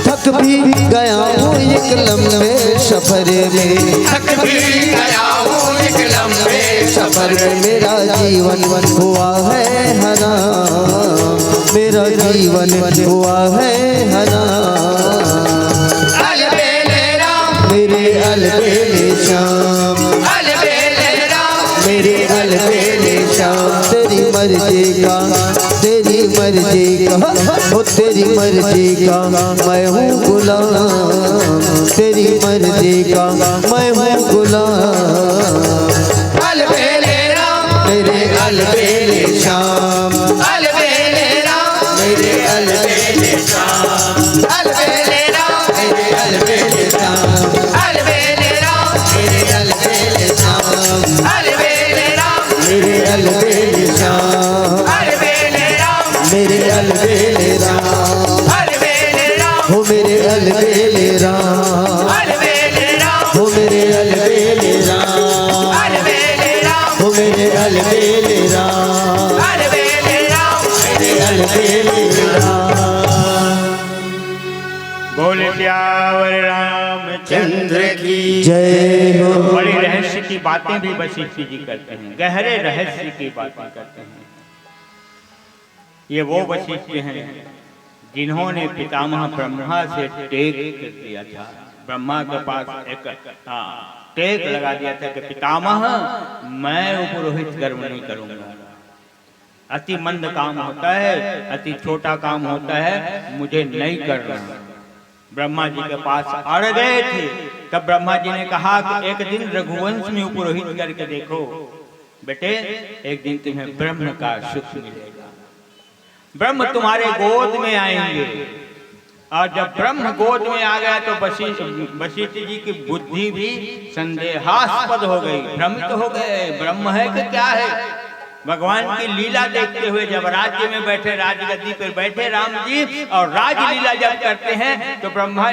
Speaker 2: थक भी गया हूँ एक लंबे सफर में
Speaker 3: थक भी गया हूँ एक लंबे
Speaker 2: सफर में मेरा जीवन हुआ है हराम मेरा जीवन हुआ है हराम मेरे अलबेले श्याम मेरे अलबेले श्याम तेरी मर्जी का तेरी मर्जी का हो तेरी मर्जी का मैं हूँ गुलाम तेरी मर्जी का मैं हूँ गुलाम मेरे अलबेले श्याम मेरे अलबेले श्याम मेरे अलबेले श्याम।
Speaker 4: बातें भी वशिष्ठ जी करते हैं, गहरे रहस्य की बातें करते हैं। ये वो वशिष्ठ हैं जिन्होंने पितामह ब्रह्मा से टेक कर दिया था। ब्रह्मा के पास एक टेक लगा दिया था कि पितामह मैं उपरोहित कर्म नहीं करूंगा, अति मंद काम होता है, अति छोटा काम होता है, मुझे नहीं करना। ब्रह्मा जी के पास अड़ गए थे। तब ब्रह्मा जी ने कहा कि एक दिन रघुवंश में उपरोहित करके देखो बेटे, एक दिन तुम्हें ब्रह्म का सुख मिलेगा, ब्रह्म तुम्हारे गोद में आएंगे। और जब ब्रह्म गोद में आ गया तो वशिष्ठ जी की बुद्धि भी संदेहास्पद हो गई, भ्रमित हो गए, ब्रह्म है कि क्या है। भगवान की लीला देखते हुए जब राज्य में बैठे, राजगद्दी पर बैठे राम जी और राजलीला जब करते हैं तो ब्रह्मा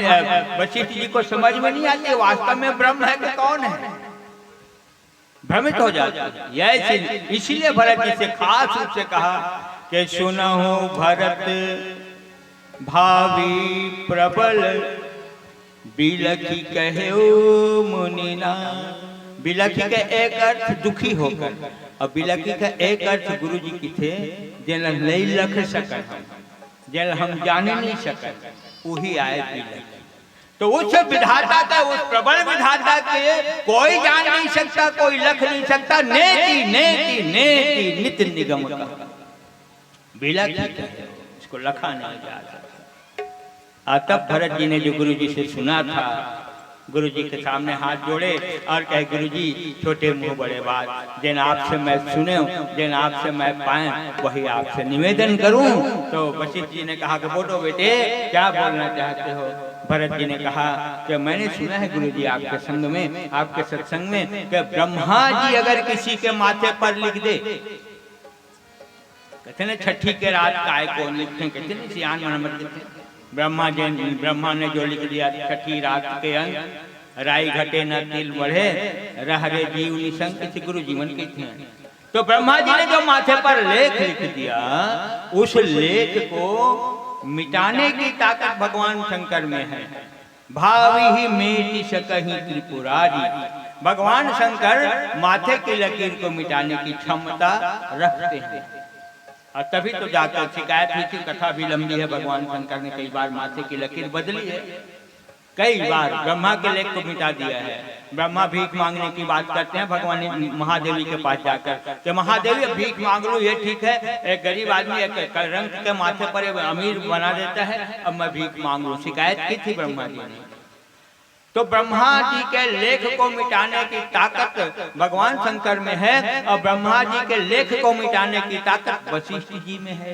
Speaker 4: वशिष्ठ जी को समझ में नहीं आती वास्तव में ब्रह्म है कि कौन है, भ्रमित हो जाते हैं। इसीलिए भरत जी से खास रूप से कहा कि सुनहु भरत भावी प्रबल बिलखी कहे मुनिना। बिलखी का एक अर्थ दुखी होकर और बिलखी का एक अर्थ गुरु जी की थे जिन नहीं लख सकत, जिन हम जाने नहीं सकत, वही आए बिलखी। तो उस विधाता का, उस प्रबल विधाता के कोई जान नहीं सकता, कोई लख नहीं सकता, नेति नेति नेति नित निगम का बिलखी इसको लखा नहीं जा सकता। तब भरत जी ने जो गुरु जी से सुना था, गुरु जी के सामने हाथ जोड़े और कहे गुरु जी छोटे मुंह बड़े बात, जिन आपसे मैं सुने, जिन आपसे मैं पाए वही आपसे निवेदन करूं। तो वशिष्ठ जी ने कहा कि बोलो बेटे क्या बोलना चाहते हो। भरत जी ने कहा कि मैंने सुना है गुरु जी आपके संग में, आपके सत्संग में, कि ब्रह्मा जी अगर किसी के माथे पर लिख दे, कहते ना छठी के रात काय को लिखते, कहते ना सियान मनमत लिखते, ब्रह्मा ने जो लिख दिया छठी रात के अंक, राई घटे न तिल बढ़े, रह रे जीव निशंक, किसी गुरु जीवन के थे। तो ब्रह्मा जी ने जो माथे पर लेख लिख दिया, उस लेख को मिटाने की ताकत भगवान शंकर में है। भावी ही मेटि सकहि त्रिपुरारी। भगवान शंकर माथे की लकीर को मिटाने की क्षमता रखते हैं। और तभी तो जाकर शिकायत हुई थी, कथा भी लंबी है, भगवान शंकर ने कई बार माथे की लकीर बदली है, कई बार ब्रह्मा के लेख को मिटा दिया है। ब्रह्मा भीख मांगने की बात करते हैं भगवान महादेवी के पास जाकर कि महादेवी भीख मांग लो, ये ठीक है, एक गरीब आदमी एक रंग के माथे पर अमीर बना देता है, अब मैं भीख मांग लूं। शिकायत की थी ब्रह्मा जी ने। तो ब्रह्मा जी के लेख को मिटाने की ताकत भगवान शंकर में है और ब्रह्मा जी के लेख को मिटाने की ताकत वशिष्ठ जी में है।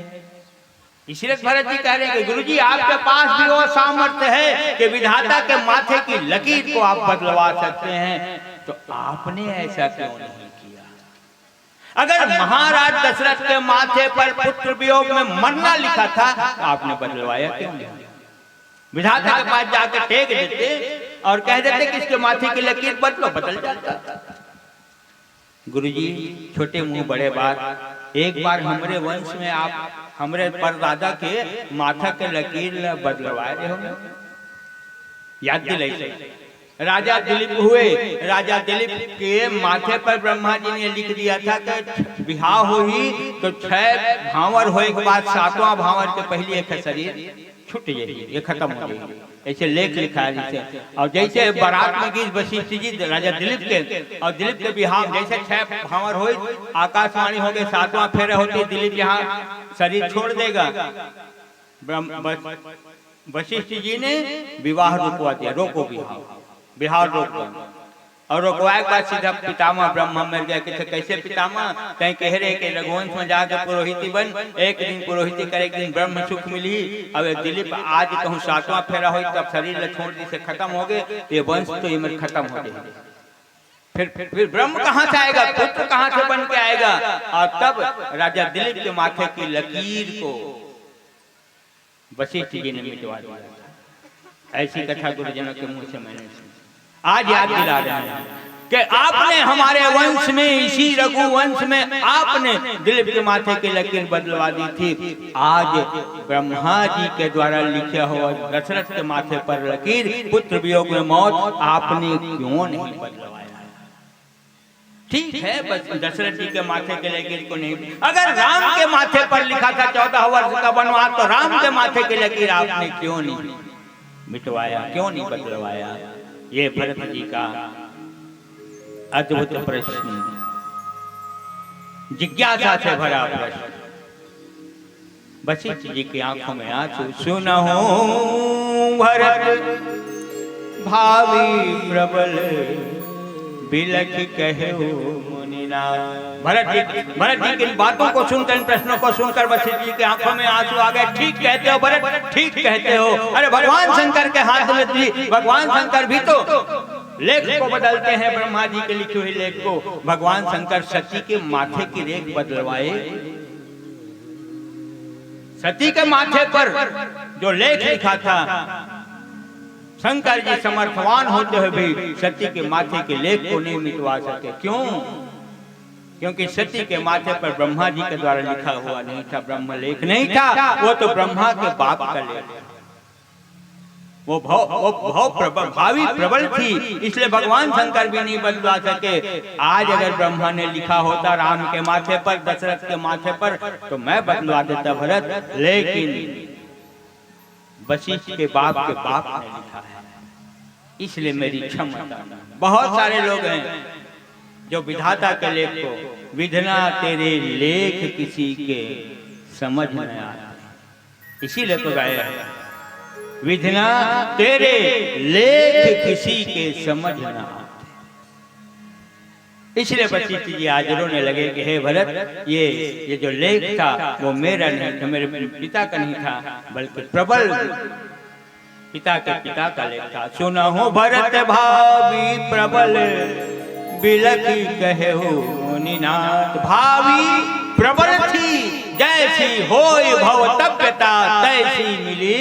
Speaker 4: इसलिए भरत जी कह रहे हैं कि गुरु जी आपके पास भी वो सामर्थ्य है कि विधाता के माथे की लकीर को आप बदलवा सकते हैं, तो आपने ऐसा क्यों नहीं किया। अगर महाराज दशरथ के माथे पर पुत्र वियोग में मरना लिखा था तो आपने बदलवाया क्यों नहीं। विधाता के पास जाकर टेक देते और कह देते कि इसके माथे की लकीर बदलो, बदल जाता। गुरुजी छोटे मुंह बड़े बात, एक बार हमारे वंश में आप हमारे परदादा के माथा के लकीर बदलवाए रहे हो, याद दिलाई। राजा दिलीप हुए, राजा दिलीप के माथे पर ब्रह्मा जी ने लिख दिया था कि बिहार हुई तो 6 भावर होए के बाद 7वां भावर के पहले एक शरीर छूट जाएगी, ये खत्म हो जाएगी, ऐसे लेख लिखा है जिसे। और जैसे बारात में गई वशिष्ठ जी राजा दिलीप के, और दिलीप के बिहार जैसे 6 भावर हुई, आकाशवाणी हो गई, 7वां फेरा होती, दिलीप यहाँ शरीर छोड़ देगा। वशिष्ठ जी ने विवाह रुकवा दिया, रोको बिहार रोको, और रोकवाए के बाद सीधा पितामह ब्रह्मा मर गया। कैसे पितामह, कहीं कह रहे कि रघुवंश में जाकर पुरोहिती बन, एक दिन पुरोहिती करे, एक दिन ब्रह्म सुख मिली। अब दिलीप आज कहूँ 7वां फेरा हो तब शरीर छोड़ दी से खत्म हो गए, ये वंश तो इमर खत्म हो गए। फिर ब्रह्म कहाँ से आएगा, पुत्र कहाँ से बन के आएगा। और तब राजा दिलीप के माथे की लकीर को वशिष्ठ जी ने मिटवा दिया। ऐसी कथा गुरुजनों के मुंह से मैंने सुनी, आज याद दिला रहे हैं कि आपने हमारे वंश में, इसी रघुवंश में आपने दिलीप के माथे की लकीर बदलवा दी थी। आज ब्रह्मा जी के द्वारा लिखा हुआ दशरथ के माथे पर लकीर, पुत्र वियोग में मौत, आपने क्यों नहीं बदलवाया। ठीक है, बस दशरथ जी के माथे के लकीर को नहीं। अगर राम के माथे पर लिखा था 14 वर्ष का वनवास, तो राम के माथे की लकीर आपने क्यों नहीं मिटवाया, क्यों नहीं बदलवाया? ये भरत जी का अद्भुत प्रश्न, जिज्ञासा से भरा प्रश्न। वशिष्ठ जी की आंखों में आंसू। सुनहो भरत भावी प्रबल बिलख कहो मुनिनाथ। भरत जी की बातों को सुनकर, इन प्रश्नों को सुनकर वशिष्ठ जी की आंखों में आंसू आ गए। ठीक कहते हो भरत, ठीक कहते हो। अरे भगवान शंकर के हाथ में थी, भगवान शंकर भी तो लेख को बदलते हैं, ब्रह्मा जी के लिखी हुई लेख को। भगवान शंकर सती के माथे की रेख बदलवाए। सती के माथे पर जो लेख लिखा था, शंकर जी समर्थवान होते हुए भी सती के माथे के लेख को नहीं मिटवा सके। क्यों? क्योंकि सती के माथे पर ब्रह्मा जी के द्वारा लिखा हुआ नहीं था, ब्रह्म लेख नहीं था, वो तो ब्रह्मा के बाप का लेख था। वो भावी प्रबल थी, इसलिए भगवान शंकर भी नहीं बदलवा सके। आज अगर ब्रह्मा ने लिखा होता राम के माथे पर, दशरथ के माथे पर, तो मैं बदलवा देता भरत, लेकिन वशिष्ठ के बाप ने लिखा है, इसलिए मेरी क्षमता। बहुत सारे लोग हैं जो विधाता के लेख को, विधना तेरे लेख किसी के समझ न आते, इसीलिए तो गाया है, विधना तेरे लेख किसी के समझ न आते। इसलिए वशिष्ठ जी आज रोने लगे कि हे भरत, ये जो लेख था वो मेरा नहीं था, मेरे पिता का नहीं था, बल्कि प्रबल पिता के पिता का लेख था। सुनहो भरत भावी प्रबल बिलखी कहो मुनिनाथ। भावी प्रबल थी, जैसी होय भवतव्यता तैसी मिली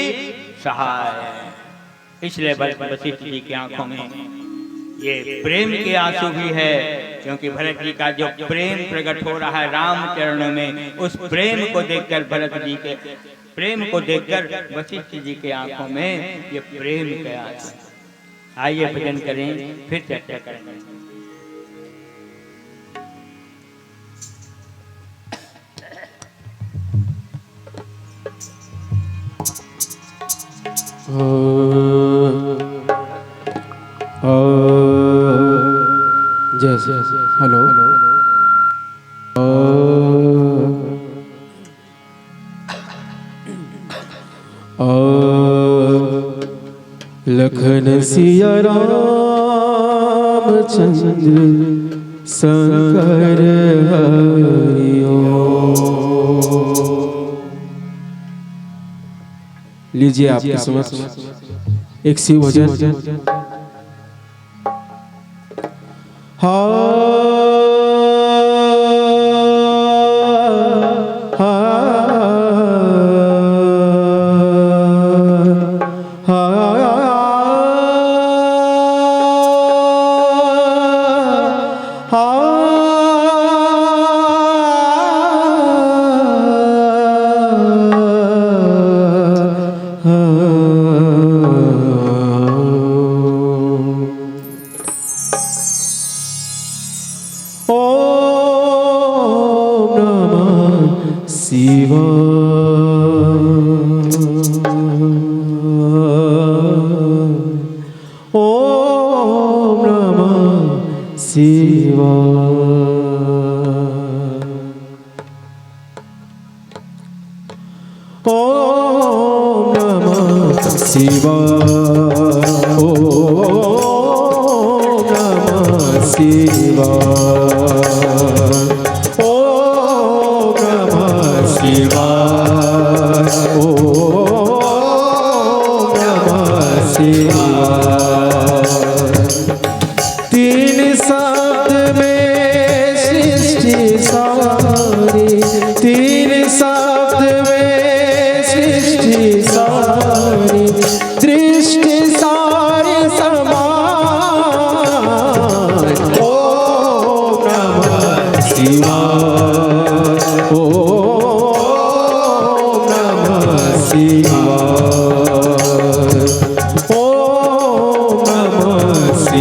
Speaker 4: सहाय। इसलिए वशिष्ठ जी की आंखों में ये प्रेम के आंसू भी है, क्योंकि भरत जी का जो प्रेम प्रकट हो रहा है राम चरणों में, उस प्रेम को देखकर, भरत जी के प्रेम को देखकर वशिष्ठ जी के आंखों में ये प्रेम के आंसू। आइए भजन करें, फिर चर्चा करेंगे।
Speaker 5: जय हेलो लखन सिया राम चंद्र शंकर हरिओ। लीजिए आपके समक्ष एक शिव भजन।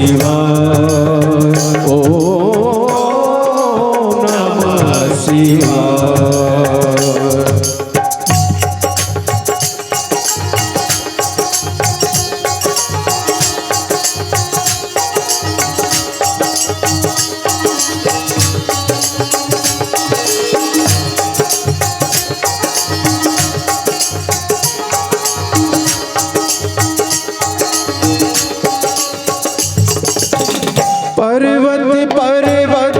Speaker 5: शिवाय, ओम शिवाय। पर्वत पर्वत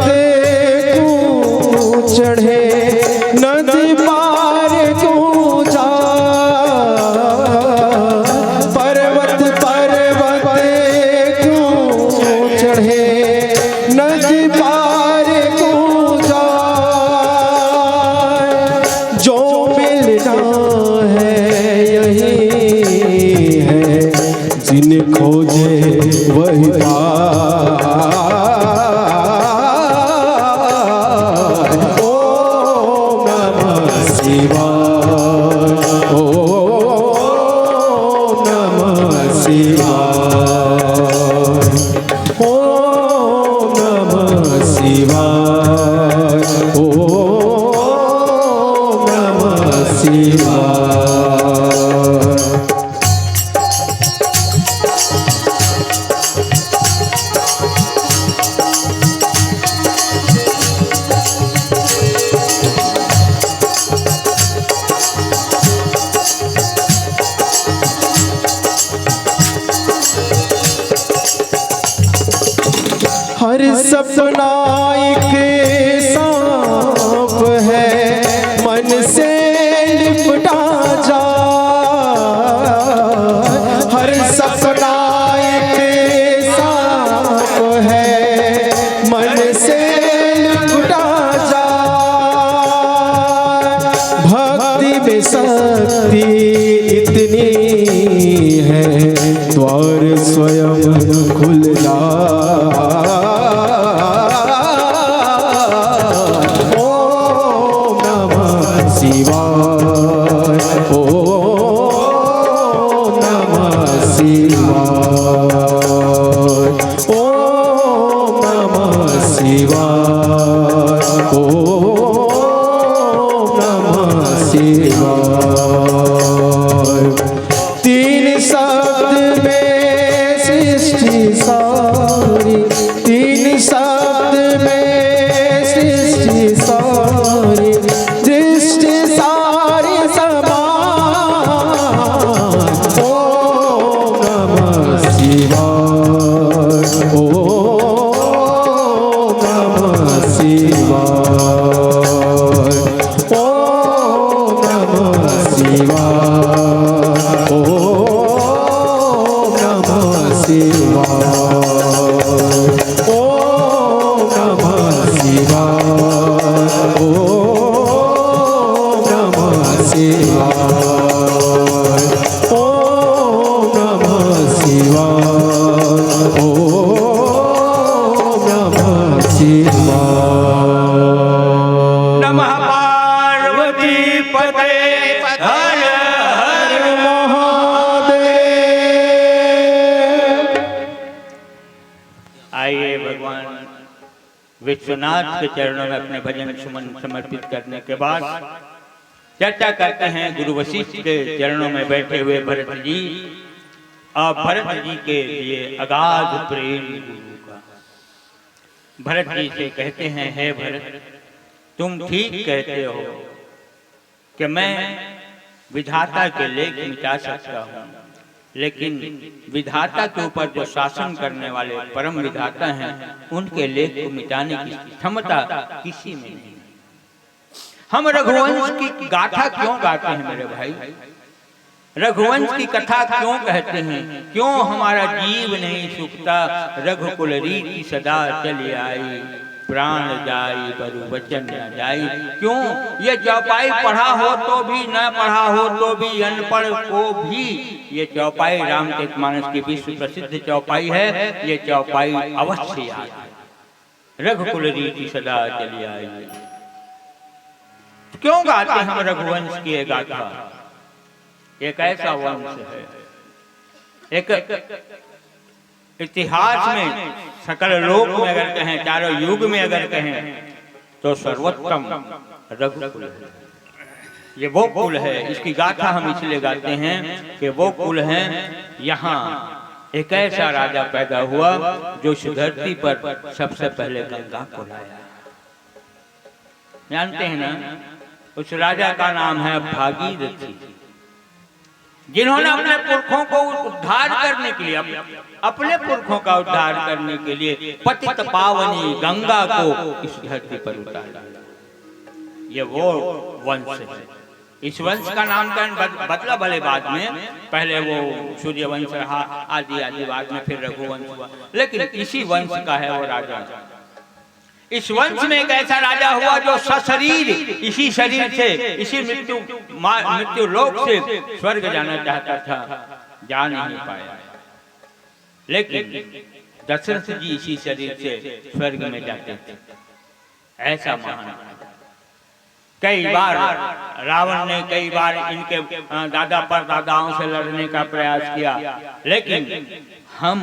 Speaker 5: को चढ़े नदी पार को जा, पर्वत पर्वत को चढ़े नदी पार को जा, जो मिलना है यही है, जिन खोजे वही हर सपना एक सांप है, मन से लिपटा जा, हर सपना एक सांप है, मन से लिपटा जा, भक्ति में शक्ति इतनी है, द्वार स्वयं खुल जा, तीन शब्द में सृष्टि सारी, तीन शब्द में सृष्टि सारी, दृष्टि सारी समान, ओम नमः शिवाय, ओम नमः शिवाय, ओम नमः शिवाय, ओम नमः शिवाय, ओम नमः शिवाय, ओम नमः शिवाय, ओम नमः शिवाय, ओम नमः शिवाय।
Speaker 4: नमः पार्वती पते हर हर
Speaker 5: महादेव।
Speaker 4: आइए भगवान विश्वनाथ के चरणों में अपने भजन सुमन समर्पित करने के बाद चर्चा करते हैं गुरु वशिष्ठ के चरणों में बैठे हुए भरत जी और भरत जी के लिए अगाध प्रेम गुरु का। भरत जी से कहते हैं, हे भरत, तुम ठीक कहते हो कि मैं विधाता के लेख मिटा सकता हूँ, लेकिन विधाता के ऊपर जो शासन करने वाले परम विधाता हैं, उनके लेख को मिटाने की क्षमता किसी में नहीं। हम रघुवंश की गाथा क्यों गाते हैं मेरे भाई? रघुवंश की कथा क्यों कहते हैं? क्यों हमारा जीव नहीं सुखता? रघुकुल रीति सदा चली आई, प्राण जाई बरु वचन न जाई। क्यों ये चौपाई पढ़ा हो तो भी, न पढ़ा हो तो भी, अनपढ़ को भी ये चौपाई रामचरितमानस की विश्व प्रसिद्ध चौपाई है। ये चौपाई अवश्य याद है। रघुकुल रीति सदा चली आई। क्यों गाते हम रघुवंश की ये गाथा? एक ऐसा वंश है, एक इतिहास में, सकल लोक में अगर कहें, चारों युग में अगर कहें, तो सर्वोत्तम रघुकुल है। ये वो कुल है, इसकी गाथा हम इसलिए गाते हैं कि वो कुल है, यहाँ एक ऐसा राजा पैदा हुआ जो इस धरती पर सबसे पहले गंगा को लाया। जानते हैं ना, उस राजा का नाम है भागीरथी, जिन्होंने अपने पुरखों को उद्धार करने के लिए, अपने पुरखों का उद्धार करने के लिए पतित पावनी गंगा को इस धरती पर उतारा। ये वो वंश है। इस वंश का नामकरण बदला भले बाद में, पहले वो सूर्य वंश रहा, आदि आदि, बाद में फिर रघुवंश हुआ, लेकिन इसी वंश का है वो राजा। इस वंश में एक ऐसा राजा हुआ जो सशरीर, इसी शरीर से, इसी मृत्यु लोक से स्वर्ग जाना चाहता था, जा नहीं पाया। लेकिन दशरथ जी इसी शरीर से स्वर्ग में जाते थे। ऐसा महान, कई बार रावण ने कई बार इनके दादा परदादाओं से लड़ने का प्रयास किया, लेकिन हम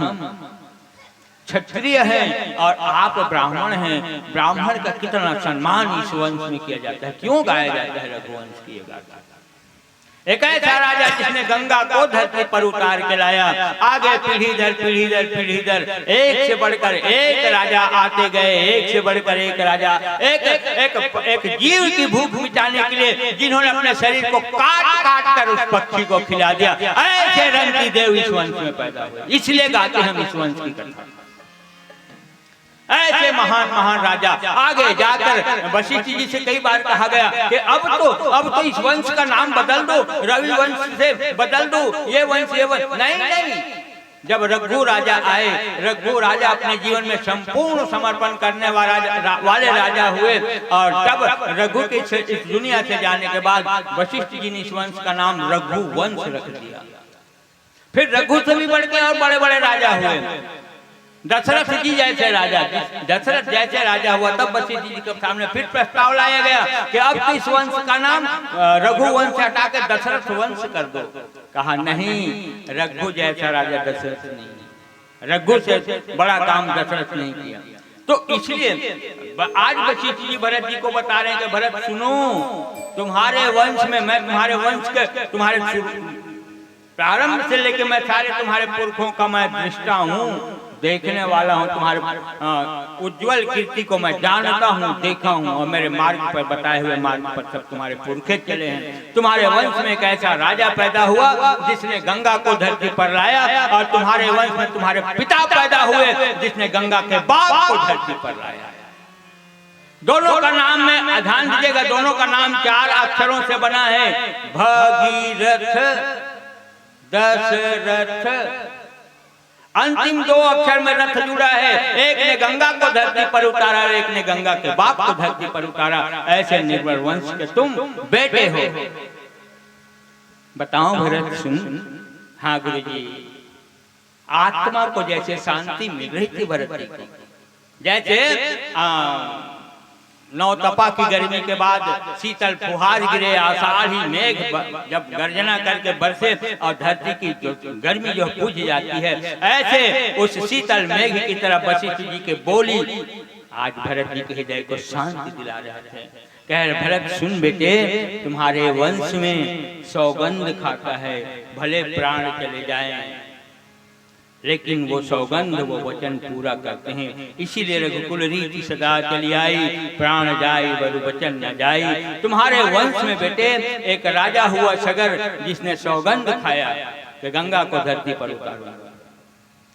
Speaker 4: क्षत्रिय हैं और आप ब्राह्मण हैं, ब्राह्मण का कितना सम्मान इस वंश में किया जाता है, क्यों गाया जाता है रघुवंश की ये गाथा। एक ऐसा राजा जिसने गंगा को धरती पर उतार के लाया, आगे पीढ़ी दर पीढ़ी दर पीढ़ी दर एक से बढ़कर एक राजा आते गए, एक से बढ़कर एक राजा, एक जीव की भूख मिटाने के लिए जिन्होंने अपने शरीर को काट काट कर उस पक्षी को खिला दिया। ऐसे रंग की देव इस वंश में पैदा हुए, इसलिए गाते हैं हम इस वंश की कथा। ऐसे महान महान राजा, आगे जाकर वशिष्ठ जी से कई बार कहा गया कि अब तो इस वंश का नाम बदल दो, रवि वंश से बदल दो, ये वंश ये वंश। नहीं, जब रघु राजा आए, रघु राजा अपने जीवन में संपूर्ण समर्पण करने वाले राजा हुए, और तब रघु के इस दुनिया से जाने के बाद वशिष्ठ जी ने इस वंश का नाम रघु वंश रख दिया। फिर रघु से भी बढ़ के और बड़े बड़े राजा हुए। दशरथ जी जैसे राजा, दशरथ जैसे राजा हुआ, तब वशिष्ठ जी के सामने फिर प्रस्ताव लाया गया कि अब तो इस वंश का नाम रघुवंश हटा के दशरथ वंश कर दो। कहा नहीं, रघु जैसा राजा दशरथ नहीं, रघु से बड़ा काम दशरथ नहीं किया। तो इसलिए आज वशिष्ठ जी भरत जी को बता रहे हैं कि भरत सुनो, तुम्हारे वंश में, मैं तुम्हारे वंश के, तुम्हारे प्रारंभ से लेकर मैं सारे तुम्हारे पुरखों का मैं दृष्टा हूँ, देखने वाला हूँ, तुम्हारे उज्जवल कीर्ति को मैं जानता हूँ, देखा हूँ, और मेरे मार्ग पर, बताए हुए मार्ग पर सब तुम्हारे पुरखे चले हैं। तुम्हारे वंश में एक ऐसा राजा पैदा हुआ जिसने गंगा को धरती पर लाया, और तुम्हारे वंश में तुम्हारे पिता पैदा हुए जिसने गंगा के बाप को धरती पर लाया। दोनों का नाम में ध्यान दीजिएगा, दोनों का नाम 4 अक्षरों से बना है, भगीरथ, दशरथ। अंतिम 2 अक्षर में रथ जुड़ा है, एक ने गंगा को धरती पर उतारा, एक ने गंगा के बाप को धरती पर उतारा। ऐसे निर्बल वंश के तुम बेटे हो। बताओ भरत सुन। हाँ गुरुजी, आत्मा को जैसे शांति मिल रही थी भरत जी को, जैसे नौतपा की गर्मी के बाद शीतल फुहार गिरे, आषाढ़ी मेघ जब गर्जना करके बरसे और धरती की जो गर्मी जो बुझ जाती है, ऐसे उस शीतल मेघ की तरह वशिष्ठ जी के बोली आज भरत जी के हृदय को शांति दिला रहे थे। कह रहे भरत सुन बेटे, तुम्हारे वंश में सौगंध खाता है, भले प्राण चले जाएं, लेकिन वो सौगंध, वो वचन पूरा करते हैं। इसीलिए रघुकुल रीति सदा चली आई, प्राण जाई बरु वचन न जाई। तुम्हारे वंश में बेटे एक राजा हुआ सगर, जिसने सौगंध खाया कि गंगा को धरती पर उतारूंगा,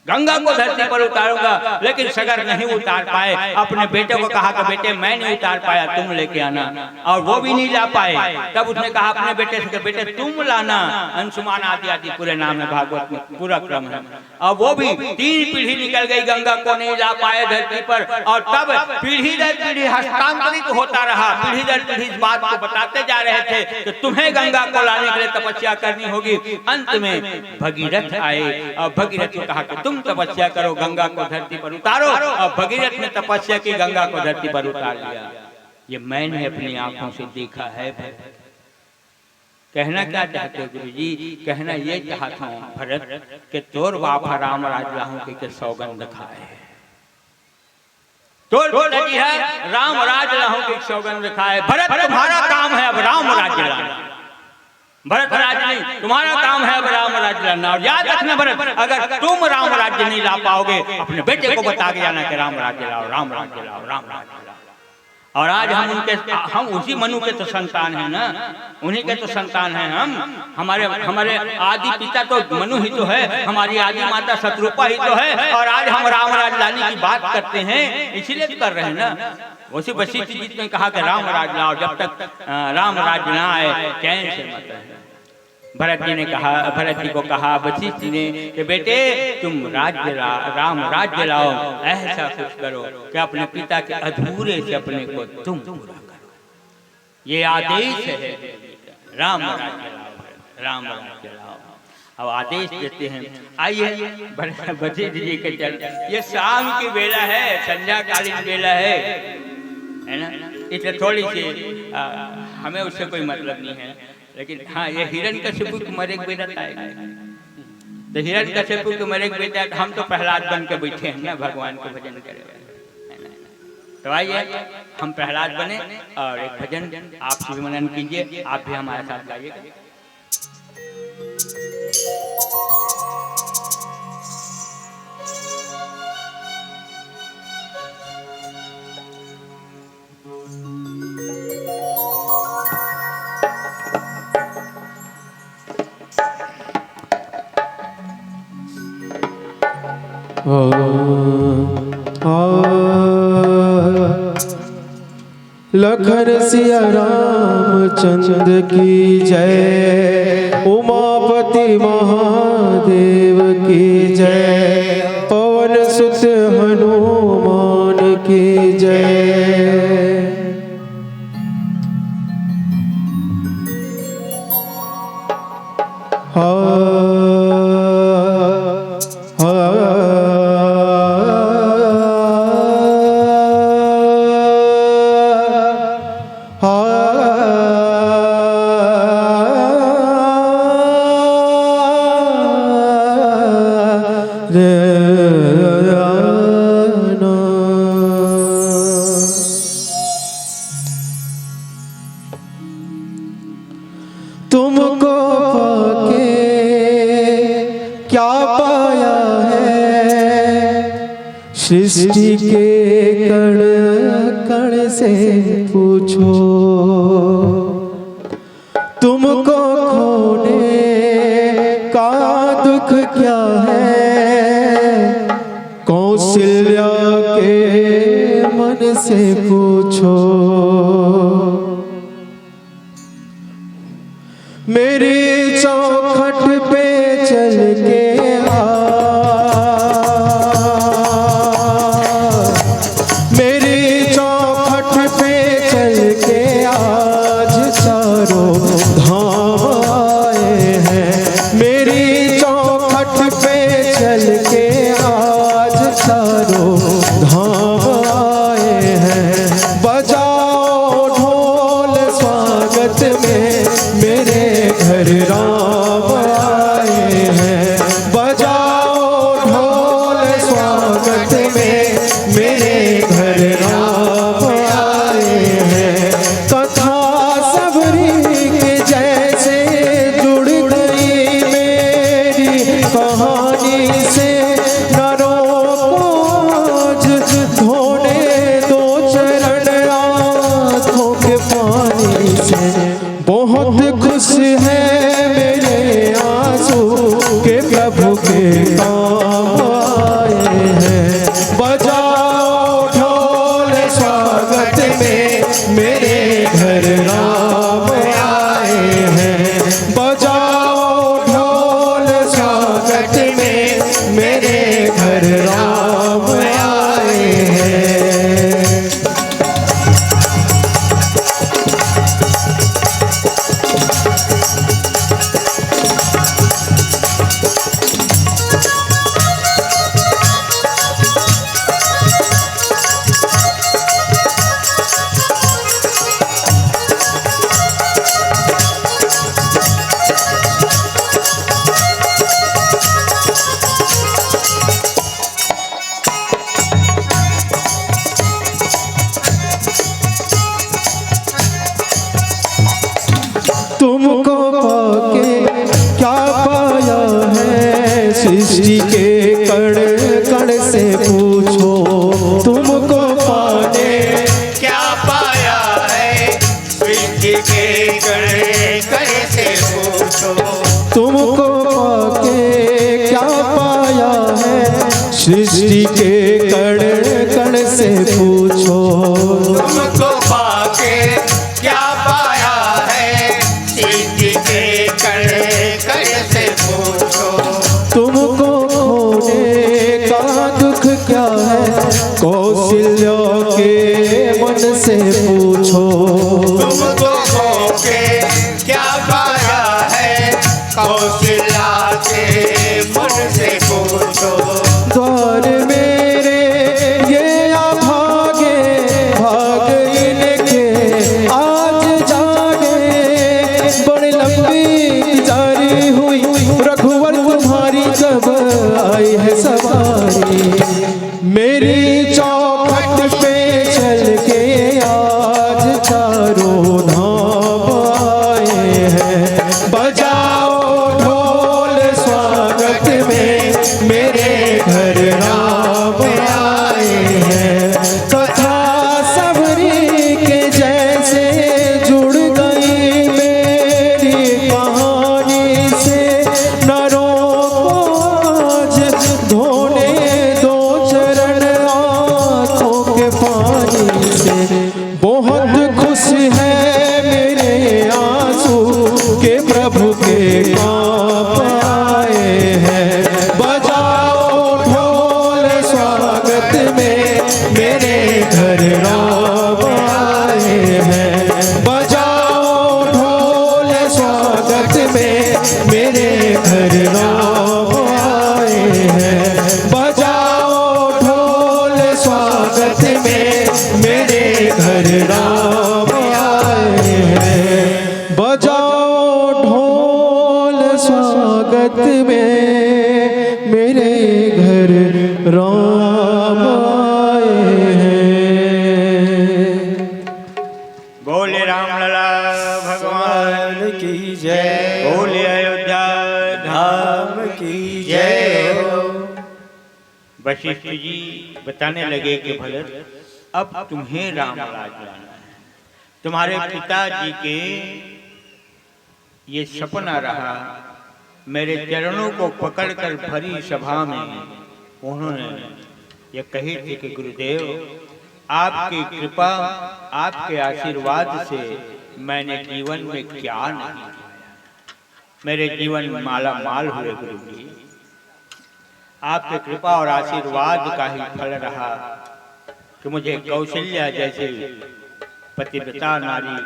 Speaker 4: गंगा को धरती पर उतारूंगा, लेकिन सगर नहीं उतार पाए। अपने बेटे को कहा कि बेटे मैं नहीं उतार पाया, तुम लेके आना, और वो भी नहीं ला पाए। तब उसने कहा अपने बेटे से, बेटे तुम लाना। अंशुमान आदि आदि पूरे नाम है, भागवत में पूरा क्रम है। और वो भी 3 पीढ़ी निकल गई, गंगा को नहीं ला पाए धरती पर, और तब पीढ़ी दर पीढ़ी हस्तांतरित होता रहा। पीढ़ी दर पीढ़ी इस बात को बताते जा रहे थे कि तुम्हें गंगा को लाने के लिए तपस्या करनी होगी। अंत में भगीरथ आए, और भगीरथ ने कहा कि तुम तपस्या करो, गंगा को धरती पर उतारो। और भगीरथ ने तपस्या की, गंगा को धरती पर उतार लिया। ये मैंने अपनी आंखों से देखा है। कहना क्या चाहते हो गुरु जी? कहना ये चाहता हूँ भरत कि तोर बाप राम राज के सौगंध खाए। तोड़ लगी है राम राज लाहू की सौगंध खाए। भरत तुम्हारा काम है अब राम राज्य लाना, भरत राज नहीं तुम्हारा काम है अब राम राज्य लाना। और याद रखना भरत, अगर तुम राम राज्य नहीं ला पाओगे अपने बेटे को बता के जाना कि राम राज्य लाओ, राम राज्य लाओ, राम राज्य लाओ। और आज हम उसी मनु के तो संतान हैं ना, उन्हीं के तो संतान हैं हम। हमारे आदि पिता तो मनु ही तो है, हमारी आदि माता शत्रुपा ही तो है। और आज हम राम राज लाने की बात करते हैं, इसीलिए तो कर रहे हैं ना। उसी वशिष्ठ जी ने कहा कि राम राज लाओ, जब तक राम राज ना आए चैन से मत रहे। भरत जी ने कहा, भरत जी को कहा वशिष्ठ जी ने कि बेटे तुम राम राज्य लाओ, ऐसा कुछ करो कि अपने पिता के अधूरे से अपने को तुम पूरा करो। ये आदेश है, राम राज्य लाओ, राम राज्य लाओ। अब आदेश देते हैं। आइए वशिष्ठ जी के चल, ये शाम की बेला है, संध्या कालीन बेला है ना, इसलिए थोड़ी सी हमें उससे कोई मतलब नहीं है। लेकिन हाँ, ये हिरण्यकशिपु की मरे बेटा आएगा, तो हिरण्यकशिपु की मरे बेटा, हम तो प्रहलाद बन के बैठे हैं ना, भगवान को भजन करे। तो आइए हम प्रहलाद बने और एक भजन आप भी मनन कीजिए, आप भी हमारे साथ गाइएगा।
Speaker 5: लखन सिया रामचंद्र की जय, उमापति महादेव की जय, पवन सुत हनुमान की जय। तुमको पाके क्या पाया है, सृष्टि के कण कण से पूछो। तुमको खोने का दुख क्या है, कौशल्या के मन से पूछो। मेरी चौखट पे चल के आ, मेरी चौखट पे चल के आज चारों धाम आए हैं। मेरी चौखट पे चल के आज चारों धाम आए हैं। बजाओ ढोल स्वागत में मेरे घर राम आए हैं। बजाओ ढोल स्वागत में मेरे घर राम आए हैं। कथा सबरी के जैसे जुड़ गई मेरी कहानी से, नरों को धोने दो चरण आँखों के पानी से। बहुत खुश है मेरे आंसू के प्रभु के काम आए हैं। बजाओ ढोल स्वागत में मेरे घर राम आए हैं। बजाओ ढोल स्वागत में मेरे घर राम आए हैं।
Speaker 3: सृष्टि के कण कण से पूछो,
Speaker 5: तुमको पाके क्या पाया है, सृष्टि के कण कण से पूछो।
Speaker 3: तुमको पाके क्या पाया है, सृष्टि के कण कण से पूछो,
Speaker 5: तुमको खोने का दुख क्या है, कौशल्या के मन से पूछो।
Speaker 3: तुमको खोके क्या पाया है, कौशल्या के मन से पूछो।
Speaker 5: द्वार मेरे ये अभागे, भाग इनके आज जागे, बड़ी लंबी जारी हुई रघुवर तुम्हारी, कब आई है सवारी। मेरी चौखट पे चल के आज चारों धाम आए हैं, बजाओ ढोल स्वागत में, मेरे घर राम आए हैं। कथा सबरी के जैसे जुड़ गई मेरी कहानी से, नरों को आज धोने दो चरण आँखों के पानी से। बहुत खुश है मेरे आंसू के प्रभु के काम आए हैं, बजाओ ढोल स्वागत में, मेरे घर राम आए हैं। बजाओ ढोल स्वागत में, मेरे घर राम आए हैं। बजाओ ढोल स्वागत में, मेरे घर राम आए हैं। बजाओ ढोल स्वागत में, मेरे घर राम आए हैं।
Speaker 4: बोले रामलला भगवान की जय, बोले अयोध्या धाम की जय हो। वशिष्ठ जी बताने लगे कि भरत, अब तुम्हें राम राज लाना है। तुम्हारे पिताजी के ये सपना रहा, मेरे चरणों को पकड़कर भरी सभा में उन्होंने ये कही थी कि गुरुदेव आपकी कृपा, आपके आशीर्वाद से मैंने जीवन में क्या नहीं किया, मेरे जीवन में माला माल हुए गुरु जी। आपके कृपा और आशीर्वाद का ही फल रहा कि मुझे कौशल्या जैसे पतिव्रता नारी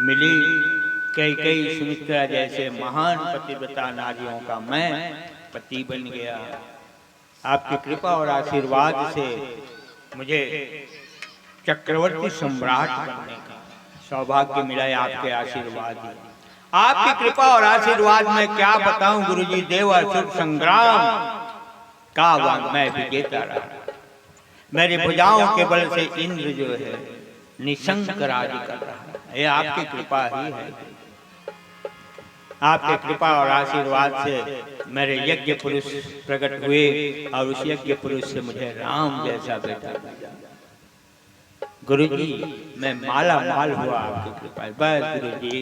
Speaker 4: मिली, कई सुमित्रा जैसे महान पतिव्रता नारियों का मैं पति बन गया। आपकी कृपा और आशीर्वाद से मुझे चक्रवर्ती सम्राट बनने का सौभाग्य मिला है, आपके आशीर्वाद। आपकी कृपा और आशीर्वाद में क्या बताऊं गुरुजी, देव असुर संग्राम का मैं विजेता रहा। मेरी भुजाओं के बल से इंद्र जो है निशंक राज कर रहा है, ये आपकी कृपा ही है। आपके कृपा और आशीर्वाद से मेरे यज्ञ पुरुष प्रकट हुए और उस यज्ञ पुरुष से मुझे राम जैसा बेटा मिला। गुरुजी मैं माला माल हुआ आपकी कृपा। बस गुरुजी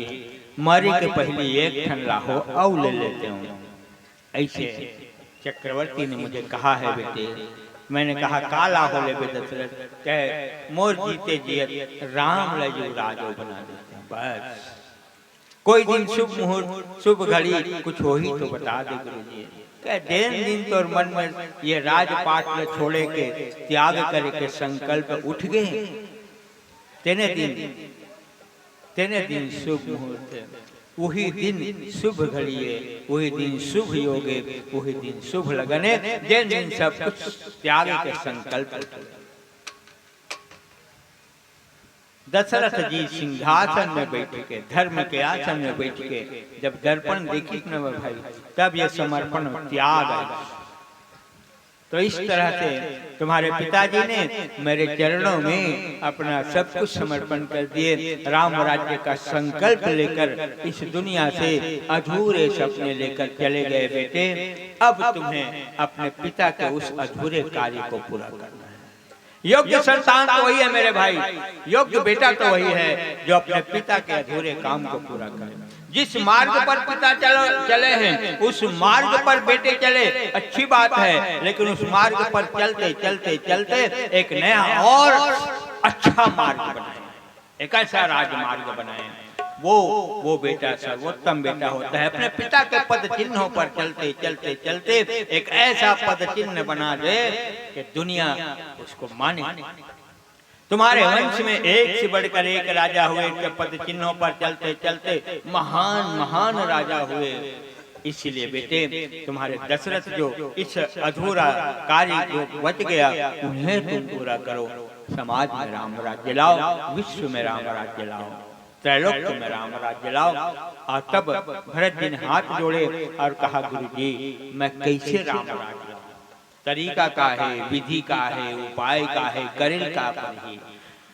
Speaker 4: मरे के पहले एक ठन लाहो औ ले लेते हूँ। ऐसे चक्रवर्ती ने मुझे कहा है बेटे। मैंने कहा काला हो ले दशरथ, कहे मोर जीते जियत राम लजू राजो बना देते हैं। बस कोई दिन शुभ मुहूर्त शुभ घड़ी कुछ हो ही तो बता दे गुरुजी। कहे दिन तो मन में ये राजपाट में छोड़े के त्याग करे के संकल्प उठ गए। तेने दिन शुभ मुहूर्त, वही दिन शुभ घड़िए, वही दिन शुभ योगे, वही दिन शुभ लगने, जिन दिन सब कुछ त्याग के संकल्प। दशरथ जी सिंहासन में बैठ के, धर्म के आसन में बैठ के जब दर्पण देखी न भाई, तब ये समर्पण त्याग है। तो इस तरह से तुम्हारे पिताजी ने मेरे चरणों में अपना सब कुछ समर्पण कर दिए। राम राज्य का संकल्प लेकर इस दुनिया से अधूरे सपने लेकर चले गए। बेटे अब तुम्हें अपने पिता के उस अधूरे कार्य को पूरा करना है। योग्य संतान तो वही है मेरे भाई, योग्य बेटा तो वही है जो अपने पिता के अधूरे काम को पूरा करे। जिस मार्ग पर पिता चले हैं उस मार्ग पर बेटे चले, अच्छी बात है, लेकिन उस मार्ग पर चलते चलते चलते एक नया और अच्छा मार्ग बनाए, एक ऐसा राजमार्ग बनाए, वो बेटा सर्वोत्तम बेटा होता है। अपने पिता के पद चिन्हों पर चलते चलते चलते एक ऐसा पद चिन्ह बना दे कि दुनिया उसको माने। तुम्हारे वंश में एक से बढ़कर एक राजा हुए, के पद चिन्हों पर चलते चलते महान महान राजा हुए। इसीलिए बेटे तुम्हारे दशरथ जो इस अधूरा कार्य जो बच गया उन्हें तुम पूरा करो। समाज में राम राज्य लाओ, विश्व में राम राज्य लाओ, त्रैलोक्य में राम राज्य लाओ। और तब भरत जी ने हाथ जोड़े और कहा, गुरु जी मैं कैसे राम राज्य लाऊं? तरीका का है, विधि का है, उपाय का है, करेल का पर ही।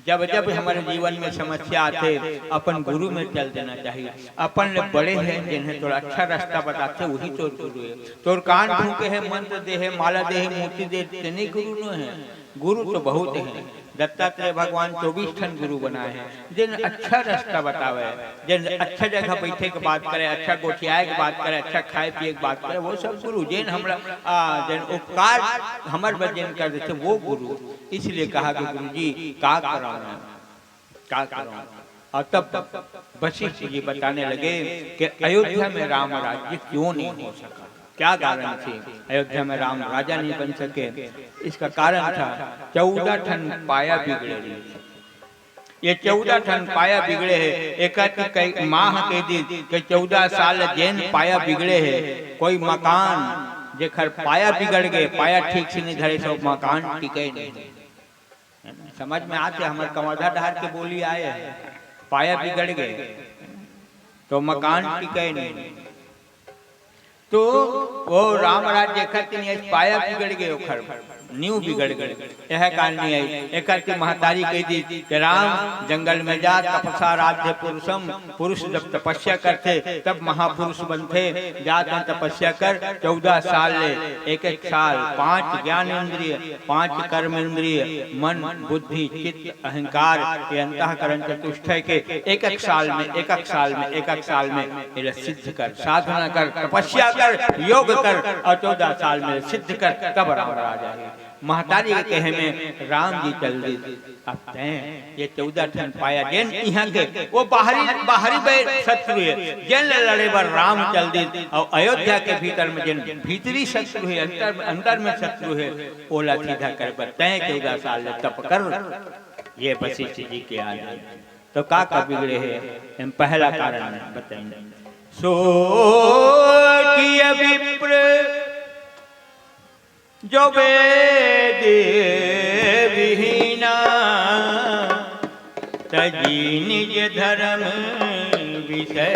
Speaker 4: जब जब हमारे जीवन में समस्या आते अपन गुरु में चल देना चाहिए। अपन बड़े हैं जिन्हें थोड़ा अच्छा रास्ता बताते वही तोर गुरु है। तोर कान फूके है, मंत्र दे है, माला दे है, मूर्ति दे, नहीं गुरु न है। गुरु तो बहुत है। दत्तात्रेय भगवान 24 ठन गुरु बनाए हैं, जिन अच्छा रास्ता बतावे, जिन अच्छा जगह बैठे के बात करे, अच्छा गोठियाए के बात करे, अच्छा खाए पिए के बात करे, वो सब गुरु। जिन हमरा जिन उपकार हमर बजन कर देते वो गुरु। इसलिए कहा कि गुरु जी का कराऊं। और तब वशिष्ठ जी बताने लगे कि अयोध्या में राम राज्य क्यों नहीं हो सका, क्या कारण थी अयोध्या में राम राजा नहीं बन सके। इसका कारण था 14 ठन पाया बिगड़े। ये 14 ठन पाया बिगड़े है। एक माह के दिन के 14 साल जैन पाया बिगड़े है। कोई मकान जेखर पाया बिगड़ गए, पाया ठीक से नहीं धरे, सब मकान टिके नहीं। समझ में आते हमारे कमौधा डहार के बोली आए हैं, पाया बिगड़ गए तो मकान टिके नहीं। तो वो राम राज्य खातिर पाया बिगड़ गए, न्यू बिगड़ गए। यह कारण नहीं आई। एक महतारी कह दी कि राम जंगल में जा तपसा राध्य पुरुषम, पुरुष जब तपस्या करते तब महापुरुष बनते। जाते तपस्या कर 14 साल ले, एक साल 5 ज्ञान इंद्रिय, 5 कर्म इंद्रिय, मन बुद्धि चित्त अहंकार, ये अंतःकरण चतुष्टय के एक साल में सिद्ध कर, साधना कर, तपस्या कर, योग कर और 14 साल में सिद्ध कर, तब राम राजा है। महतारी के कहे में राम जी चल दी। अब ये 14 ठन पाया जैन यहाँ के वो बाहरी शत्रु है, जैन लड़े पर राम चल दी। और अयोध्या के भीतर में जैन भीतरी शत्रु है, अंदर में शत्रु है, ओला सीधा कर बताए 14 साल तप कर। ये वशिष्ठ जी के आगे तो का बिगड़े है। पहला कारण बताएंगे, सो विप्र जो वेद विहीना, तजी निज धर्म विषय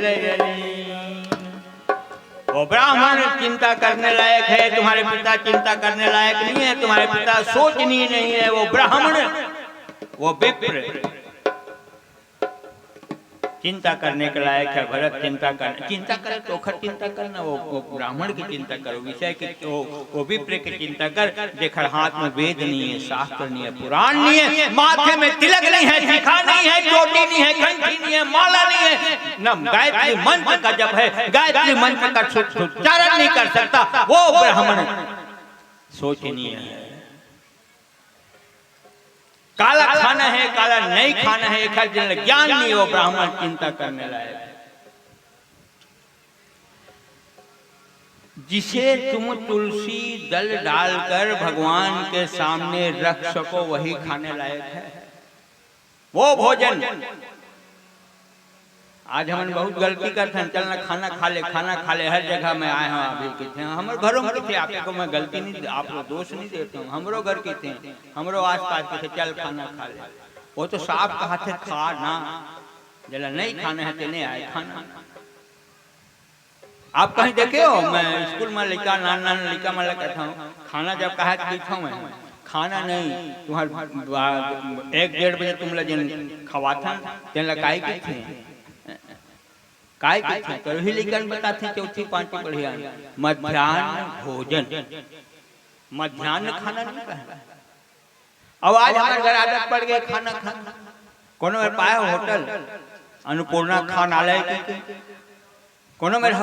Speaker 4: लयलीन। वो ब्राह्मण चिंता करने लायक है, तुम्हारे पिता चिंता करने लायक नहीं है, तुम्हारे पिता सोचनीय नहीं है। वो ब्राह्मण, वो विप्र चिंता करने के लायक है। भरत चिंता करे तो खर चिंता करना, वो ब्राह्मण की चिंता करो, विषय की वो विप्र की चिंता कर। देखर हाथ में वेद नहीं है, शास्त्र नहीं है, पुराण नहीं है, माथे में तिलक नहीं है, शिखा नहीं है, चोटी नहीं है, कंठी नहीं है, माला नहीं है, न गायत्री मंत्र का जप है, गायत्री मंत्र का उच्चारण नहीं कर सकता, वो ब्राह्मण सोचनीय है। काला खाना है, काला नहीं खाना है, एक जन ज्ञान नहीं, वो ब्राह्मण चिंता करने लायक। जिसे तुम तुलसी दल डालकर भगवान के सामने रख सको वही खाने लायक है, वो भोजन। आज हम बहुत गलती करते हैं, चलना खाना खा ले, हर जगह में आए हैं। अभी कितने हमारे घरों में थे, आपको मैं गलती नहीं, आप दोष नहीं देता हूँ, हमरो घर के थे, हमरो आस पास के थे, चल खाना खा ले। वो तो साफ कहा थे खाना, जला नहीं खाना है तो नहीं आए खाना। आप कहीं देखे हो? मैं स्कूल में लड़का नाना लड़का में कहता हूँ खाना जब कहा पीछा मैं खाना नहीं, तुम्हारे 1-1:30 बजे तुम लोग खवाथा तेन लगाई के थे काय के थे तो ही लेकिन बताते 4ठी-5ठी बढ़िया मध्याह्न भोजन, मध्याह्न खाना नहीं कहा, अब आज हमारे घर आदत पड़ गई खाना खाना, कोनो मेरे पाया होटल अन्नपूर्णा खानालय की, कोनो मेरे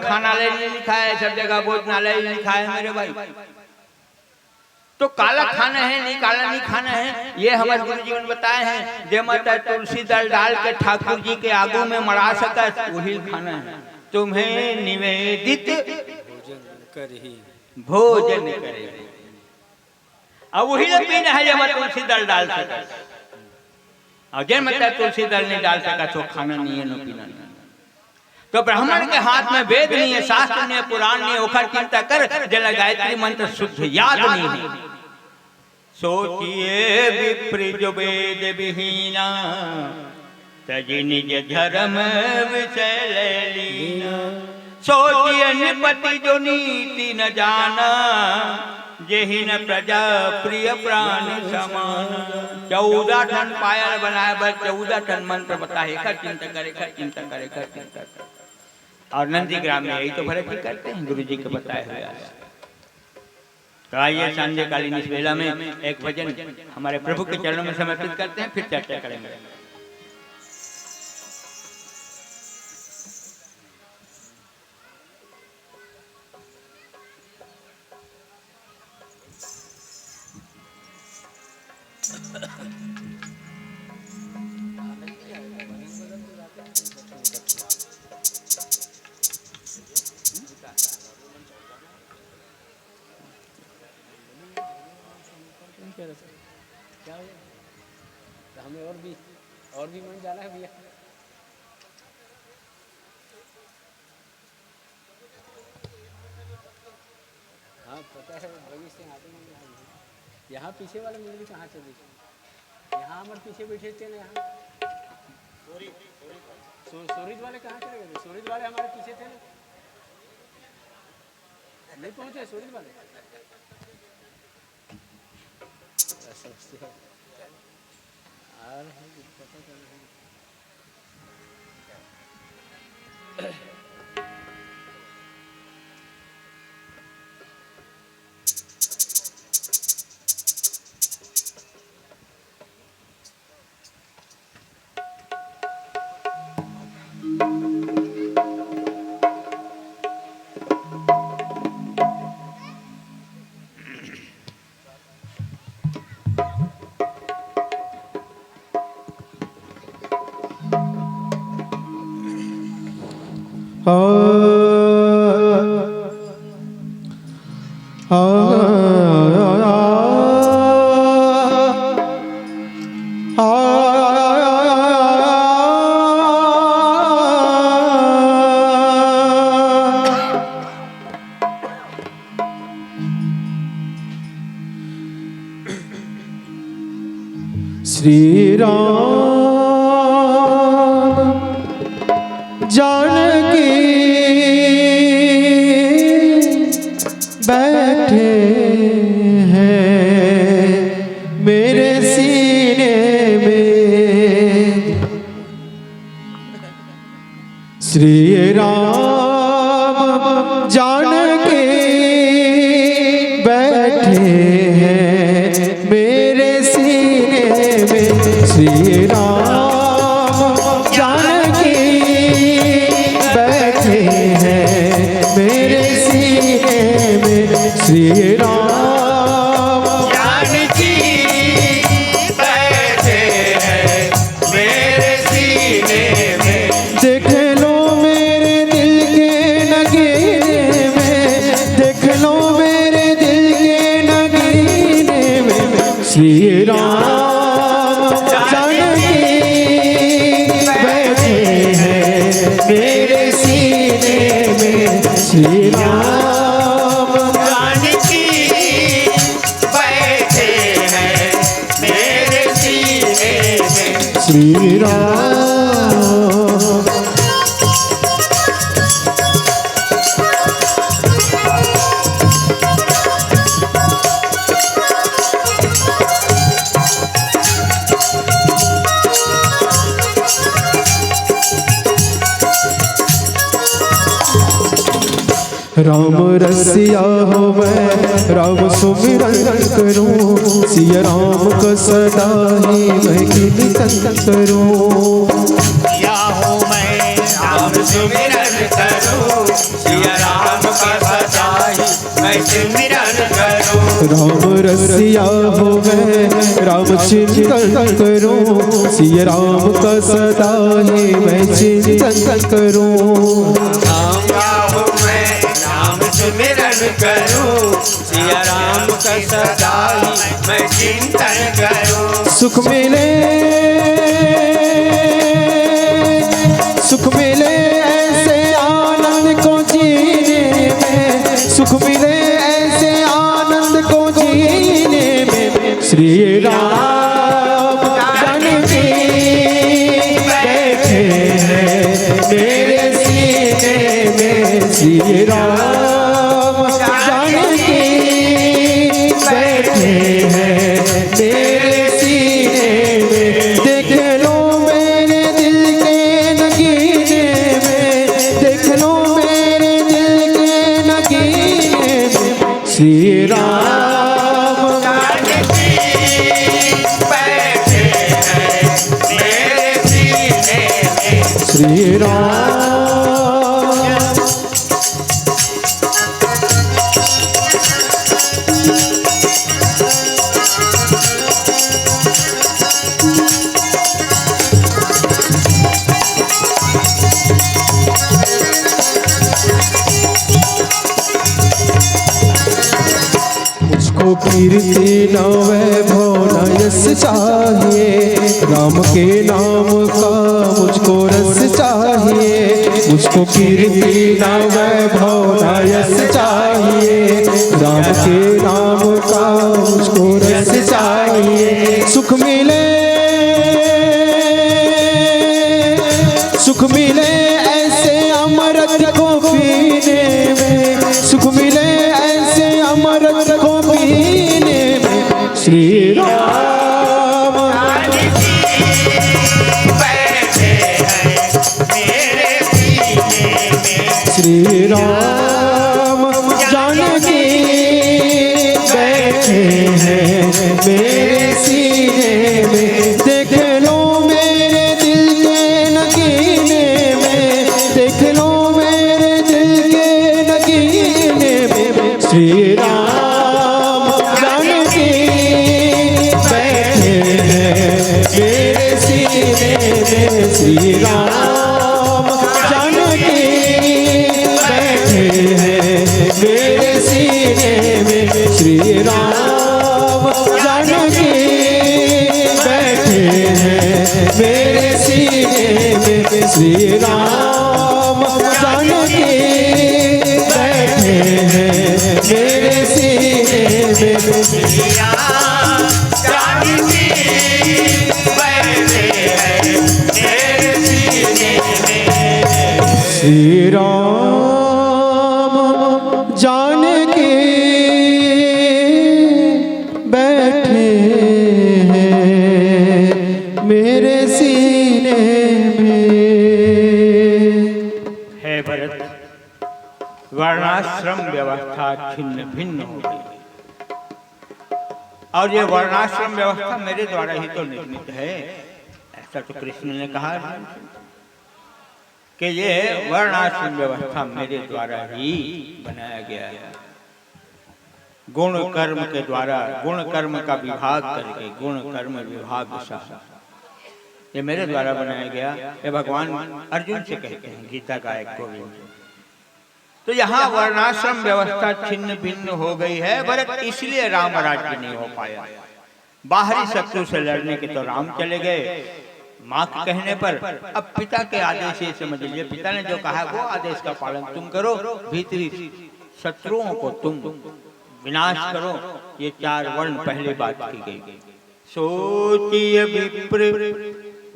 Speaker 4: खानालय नहीं लिखा है, सब जगह भोजनालय लिखा है मेरे भाई। तो काला खाना है नहीं, काला नहीं खाना है, ये हमारे गुरु जी ने बताए हैं। जे माता तुलसी दल डाल के ठाकुर जी के आगू में मरा सका वही खाना है। तुम्हें निवेदित भोजन करे, अब वही लोग पीना है जब तुलसी दल डाल सका, और जे माता तुलसी दल नहीं डाल सका तो खाना नहीं है, न पीना नहीं। तो ब्राह्मण के हाथ में वेद नहीं है, शास्त्र नहीं है, पुराण नहीं है, ओखर चिंता कर जला गायत्री मंत्र शुद्ध याद नहीं है। सोचिए विप्र जो वेद विहीना, तजी निज धर्म विषय लीना। सोचिए निपति जो नीति न जाना, जेहि न प्रजा प्रिय प्राण समान। 14 ठन पायल बनाए बस 14 ठन मंत्र बताए, कर चिंता करे, कर चिंता करे, कर चिंता करे। और नंदीग्राम में यही तो भरत जी करते हैं गुरु जी के बताए हुए। तो आइए संध्या कालीन इस वेला में एक भजन हमारे प्रभु के चरणों में समर्पित करते हैं, फिर चर्चा करेंगे।
Speaker 6: क्या हो तो हमें और भी मन जाना है भैया। हाँ पता है, बगीच से आते हैं। यहाँ पीछे वाले मंदिर कहाँ चले, यहाँ हमारे पीछे बैठे थे ना। यहाँ सूरज वाले कहाँ चले गए? सूरज वाले हमारे पीछे थे ना, नहीं पहुँचे सूरज वाले। पता
Speaker 5: श्री राम जानकी बैठे हैं मेरे सीने में। श्री राम जानकी बैठे हैं मेरे सीने में। श्री राम जानकी बैठे हैं मेरे सीने में। श्री राम
Speaker 3: जानकी बैठे हैं मेरे सीने में।
Speaker 5: देख लो मेरे दिल के नगीने में, देख लो मेरे दिल के नगीने में। श्री राम जानकी बैठे हैं मेरे सीने में। श्री राम
Speaker 3: जानकी बैठे हैं मेरे सीने में।
Speaker 5: श्री राम राम रसिया हो मैं राम सुमिरन करूं, सिया राम का सदा ही मैं कीर्तन करूं।
Speaker 4: या हो मैं राम सुमिरन करूं, सिया राम का सदा ही मैं सिमरन करूं।
Speaker 5: राम रसिया हो मैं राम चिंतन करूं, सिया राम का सदा ही मैं चिंतन करूं।
Speaker 4: सिमरन करूं, सिया राम का सदा ही मैं चिंतन करूं।
Speaker 5: सुख मिले ऐसे आनंद को जीने में, सुख मिले ऐसे आनंद को जीने में, श्री राम जानकी बैठे हैं मेरे सीने में, श्री राम श्री राम
Speaker 4: बैठे हैं मेरे सीने में,
Speaker 5: श्री राम। कीर्ति न वैभव न यश चाहिए, राम के नाम का मुझको रस चाहिए। मुझको कीर्ति न वैभव न यश चाहिए, राम के नाम का मुझको रस चाहिए। सुख मिले ऐसे अमृत को पीने में, सुख मिले ऐसे अमृत को पीने में, श्री राम
Speaker 4: बैठे हैं मेरे सीने में,
Speaker 5: श्री राम जानकी बैठे हैं मेरे सीने में। देख लो मेरे दिल के नगीने में, देख लो मेरे दिल के नगीने में, श्री राम जानकी बैठे हैं मेरे सीने में, श्री राम जानकी बैठे हैं मेरे सीने में, श्री राम जानकी बैठे हैं मेरे सीने में, श्री राम जानकी बैठे हैं मेरे सीने में,
Speaker 4: जानकी बैठे हैं मेरे सीने में,
Speaker 5: श्री राम जानकी बैठे हैं मेरे सीने में।
Speaker 4: हे भरत, वर्णाश्रम व्यवस्था छिन्न भिन्न हो गई, और ये वर्णाश्रम व्यवस्था मेरे द्वारा ही तो निर्मित है। ऐसा तो कृष्ण ने कहा है कि ये वर्णाश्रम व्यवस्था मेरे द्वारा ही बनाया गया है। गुण कर्म के द्वारा, गुण कर्म का विभाग करके, गुण कर्म विभाग सा, ये मेरे द्वारा बनाया गया। ये भगवान अर्जुन से कहते हैं गीता का एक गोविंद। तो यहाँ वर्णाश्रम व्यवस्था छिन्न भिन्न हो गई है भरत, इसलिए राम राज्य नहीं हो पाया। बाहरी शत्रु से लड़ने के तो राम चले गए माँ के कहने पर, अब पिता के आदेश से समझ लीजिए, पिता ने जो कहा वो आदेश का पालन तुम करो, भीतरी शत्रुओं को तुम विनाश करो। ये 4 वर्ण पहले बात की गई। सोचिए विप्र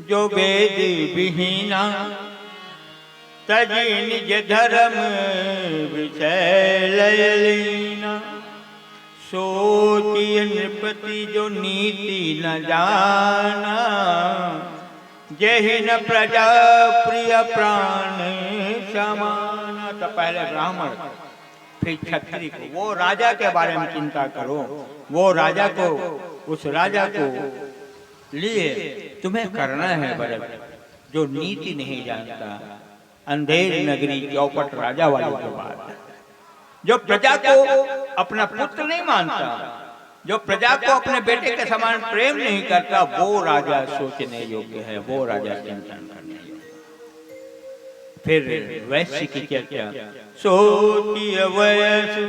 Speaker 4: जो वेद विहीना, तजी निज धर्म विषय लय लीना। सोचिए नृपति जो नीति न जाना, जहि न प्रजा प्रिय प्राण समाना। तो पहले ब्राह्मण फिर छत्री को, वो राजा के बारे में चिंता करो, वो राजा को, उस राजा को लिए तुम्हें करना है व्रत। जो नीति नहीं जानता, अंधेर नगरी चौपट राजा वाले के बाद, जो प्रजा को अपना पुत्र नहीं मानता, जो प्रजा को अपने बेटे के समान प्रेम नहीं करता, वो राजा सोचने योग्य है, वो राजा चिंतन करने योग्य। फिर वैश्य की चर्चा, सोचिय वैश्य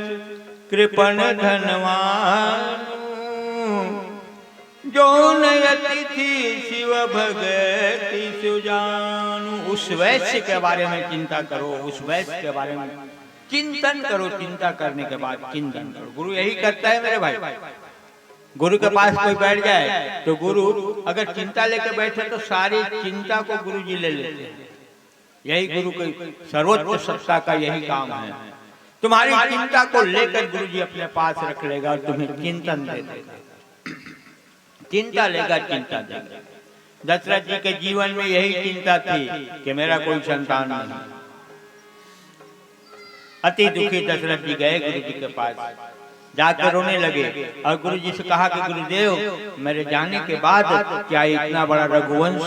Speaker 4: कृपण धनवान, जो अतिथि शिव भगति सुजानु। उस वैश्य के बारे में चिंता करो, उस वैश्य के बारे में चिंतन करो। चिंता करने के बाद चिंतन करो। गुरु यही करता है मेरे भाई। गुरु के पास कोई बैठ जाए तो गुरु अगर चिंता लेकर बैठे तो सारी चिंता को गुरु जी ले लेते हैं। यही गुरु की सर्वोच्च सत्ता का यही काम है। तुम्हारी चिंता को लेकर गुरु जी अपने पास रख लेगा और तुम्हें चिंतन दे देगा। चिंता लेगा, चिंता देगा। दशरथ जी के जीवन में यही चिंता थी कि मेरा कोई संतान नहीं। अति दुखी दशरथ जी गए गुरु जी के पास, जाकर रोने लगे और गुरु जी से कहा कि गुरुदेव, मेरे जाने के बाद क्या इतना बड़ा रघुवंश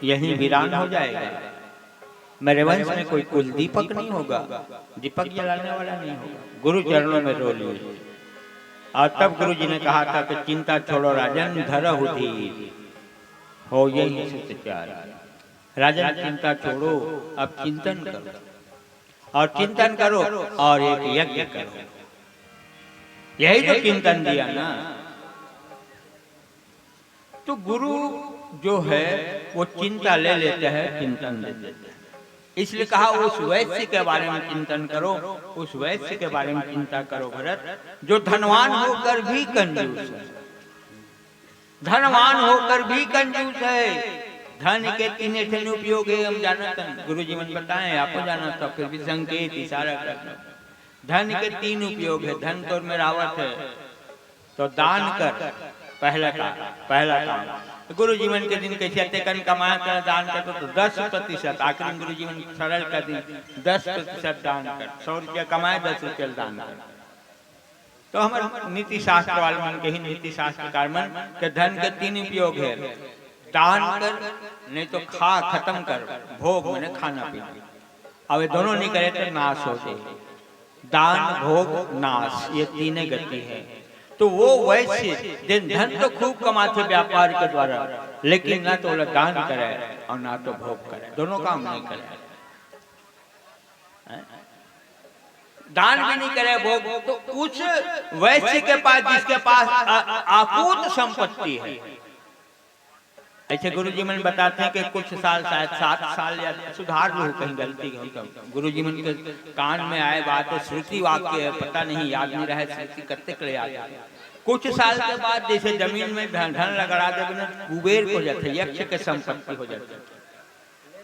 Speaker 4: यहीं वीरान हो जाएगा? मेरे वंश में कोई कुल दीपक नहीं होगा, दीपक जलाने वाला नहीं होगा। गुरु चरणों में रो लिए और तब गुरु जी ने कहा था कि चिंता छोड़ो राजन, धरहु धीर, हो यही सत्याचार। राजन चिंता छोड़ो, अब चिंतन करो और चिंतन करो और एक यज्ञ करो। यही तो चिंतन दिया ना। तो गुरु जो है वो चिंता ले लेते हैं, चिंतन ले लेते हैं। इसलिए कहा उस वैश्य के बारे में चिंतन करो, उस वैश्य के बारे में चिंता करो भरत, जो धनवान होकर भी कंजूस है। धनवान होकर भी कंजूस है। धन के तीन ऐसे उपयोग है, हम जानते हैं। गुरु जी ने बताए, आपको जाना था, फिर भी संकेत इशारा करना। धन के तीन उपयोग है। धन तो मेरावत है, तो दान कर, पहला काम। गुरु जीवन के दिन कैसे तेकन कमाया कर दान कर, तो 10%। आखिर गुरु जीवन सरल कर दी, 10% दान कर। 100 रुपया कमाए, 10 रुपया दान कर। तो हमारे नीति शास्त्र वाले मन के ही नीति शास्त्रकार मन के धन के तीन उपयोग है। दान कर, नहीं तो खत्म कर, भोग मैंने खाना पीना। अब ये दोनों नहीं करे तो नाश हो जाए। दान, भोग, नाश, ये तीन गति है। तो वो वैसे दिन धन तो खूब कमाते व्यापार के द्वारा, लेकिन ना तो वो दान करे और ना तो भोग करे, दोनों काम नहीं करे। दान भी नहीं करे, भोग। तो उस वैश्य के पास, जिसके पास अकूत संपत्ति है, ऐसे गुरु जी मन बताते हैं कि कुछ साल, शायद 7 साल, या सुधार लो कहीं गलती हो तो। गुरु जी मन के कान में आए बात है, श्रुति वाक्य है, पता नहीं, याद नहीं रहे, श्रुति करते करे याद। कुछ साल के बाद जैसे जमीन में धन लगड़ा देवे, कुबेर हो जाते, यक्ष के संपत्ति हो जाते।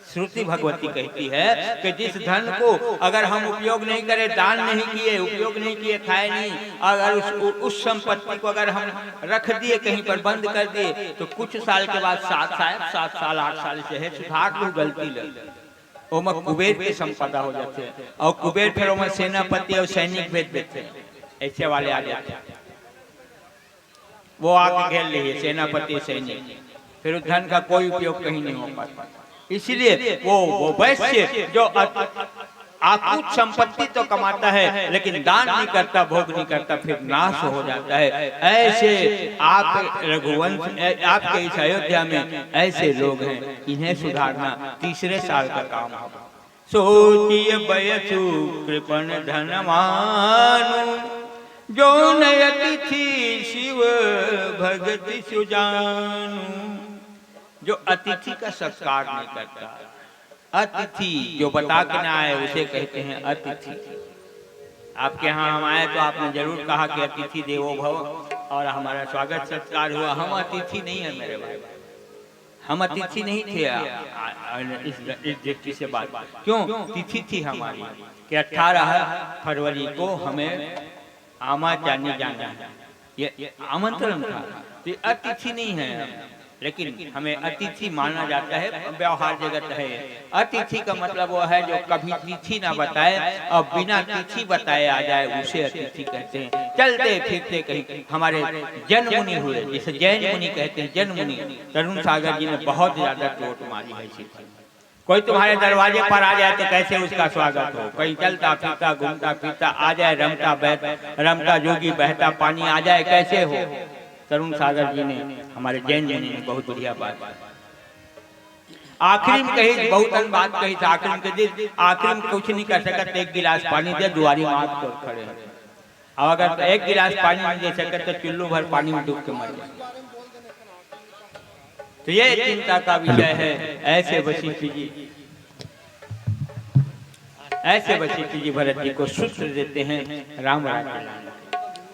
Speaker 4: श्रुति भगवती कहती है कि जिस धन को अगर हम उपयोग नहीं करें, दान नहीं किए, उपयोग नहीं किए, खाए नहीं, अगर उस संपत्ति को अगर हम रख दिए कहीं पर, बंद कर दिए, तो कुछ साल के बाद 7 साल 8 साल से है, सुधार लो गलती लग, ओमा कुबेर की संपदा हो जाते हैं। और कुबेर फिर ओमा सेनापति और सैनिक भेज देते हैं, ऐसे वाले आ जाते हैं। वो आके घेर लिए सेनापति सैनिक, फिर उस धन का कोई उपयोग कहीं नहीं हो पाता। इसलिए वो वैश्य जो अकूत संपत्ति तो कमाता है, लेकिन दान नहीं करता, भोग नहीं करता, फिर नाश हो जाता है। ऐसे आप रघुवंश, आपके इस अयोध्या में ऐसे लोग हैं, इन्हें सुधारना 3 साल का काम होगा। सोचिए बयसु कृपण धनवानु, जो अतिथि शिव भगति सुजानु। जो अतिथि का सत्कार नहीं करता, अतिथि जो बता के ना आए उसे कहते हैं अतिथि। आपके यहाँ हम आए तो आपने जरूर कहा कि अतिथि देवो भव, और हमारा स्वागत सत्कार हुआ। हम अतिथि नहीं है मेरे भाई, हम अतिथि नहीं थे। इस दृष्टि से बात क्यों, तिथि थी हमारी कि 18 फरवरी को हमें आमा जानी जाना है, ये आमंत्रण था। तो अतिथि नहीं है, लेकिन हमें अतिथि माना जाता है, व्यवहार जगत है। अतिथि का मतलब वो है जो कभी तिथि ना बताए और बिना तिथि बताए आ जाए, उसे अतिथि कहते हैं। चलते फिरते कहीं हमारे जैन मुनि हुए, जिसे जैन मुनि कहते हैं, जैन मुनि। तरुण सागर जी ने बहुत ज्यादा चोट मारी है इसी। कोई तुम्हारे दरवाजे पर आ जाए तो कैसे उसका स्वागत हो? कहीं चलता फिरता घूमता फिरता आ जाए, रमता जोगी बहता पानी आ जाए, कैसे हो? तरुण सागर जी ने, हमारे जैन मुनि ने बहुत बढ़िया बात आखिरी में कही, बहुत बात कही था। आखिरी में कुछ नहीं कर सकते, एक गिलास पानी दे, दुआरी मात कर खड़े। अब अगर एक गिलास पानी नहीं दे सकते तो चुल्लू भर पानी में डूब के मर जाए। तो ये चिंता का विषय है। ऐसे वशिष्ठ जी भरत जी को सूत्र देते हैं राम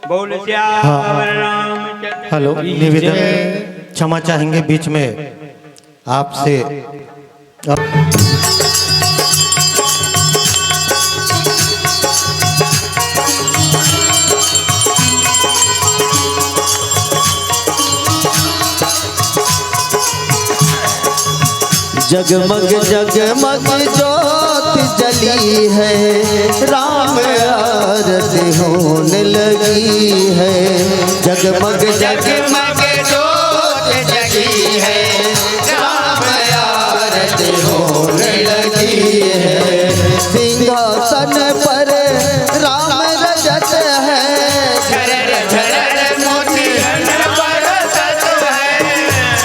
Speaker 4: बोल श्याम रामचंद्र।
Speaker 1: हेलो, निवेदन क्षमा चाहेंगे बीच में आपसे।
Speaker 2: जगमग जगमग ज्योत जली है, राम आरती होने लगी है। जगमग जगमग ज्योत जली है, राम आरती होने लगी है। सिंहासन पर राम रजत है,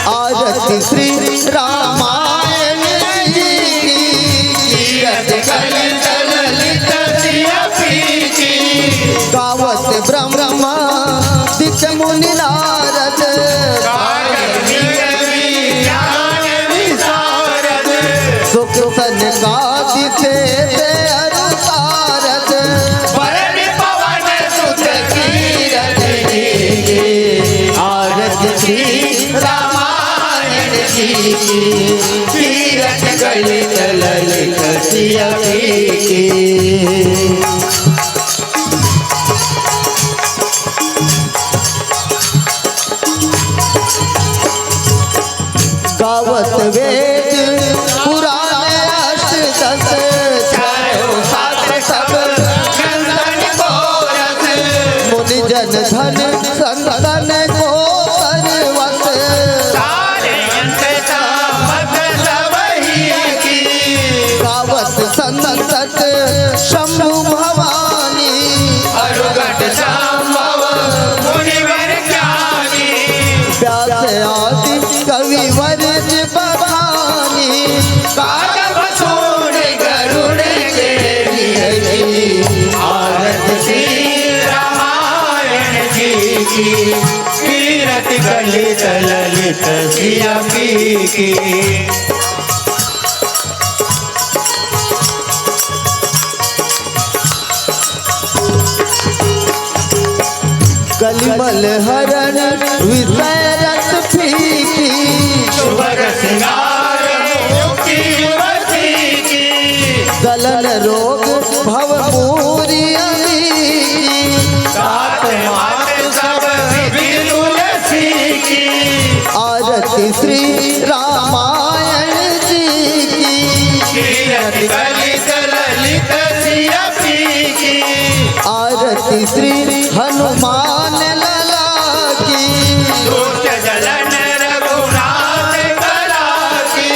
Speaker 2: आरती श्री राम गावत ब्रह्मा दिच मुनि नारद, सुख सन का दिखे अरुतारद। आरत श्री रामायण जी की, तीरथ गलित ललित सिया की। गावत वेद पुराण अष्टदश, छायो सात सब चंदन को रस। मुनि जन धन संतन को सर्वस, सारे अंत समस्त सब ही की। गावत संतत शंभु भवानी, अरुगट संभव मुनिवर ज्ञानी। व्यास आदि कवि वर्ज बखानी, काटब सूर गरुड़ के लिए। आरत श्री रामायण जी की, तीरथ गलित ललित सिया की। कलिमल हरण विषयरत फीकी, शुभर सिंगार मुक्ति वसीकी। गलन रोग भव मूरी अमीकी, सात मात सब विदुर सीकी। आरती श्री रामायण जी की, तीरथ गलित ललित सिया की। आरती श्री हनुमान लला की, दुष्ट जलन रघुनाथ कला की।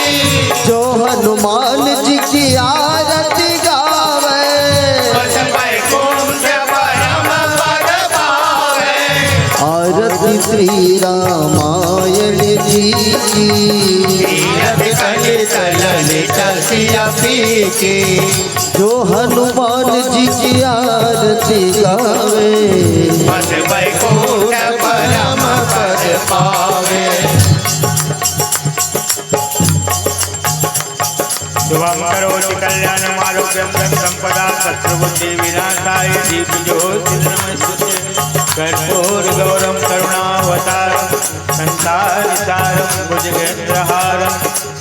Speaker 2: जो हनुमान जी की आरती गावे, बस वैकुंठ परम पद पावे। आरती श्री रामायण जी की, तीरथ गलित ललित सिया की। जो हनुमान जी की आरती गावे, बस वैकुंठ परम पद पावे।
Speaker 4: शुभम करोति कल्याणम आरोग्यम संपदा शत्रुबुद्धि विनाशाय दीपज्योति नमस्ते। कर्पूर गौरम करुणावतारम संसारसारम भुजगेन्द्रहारम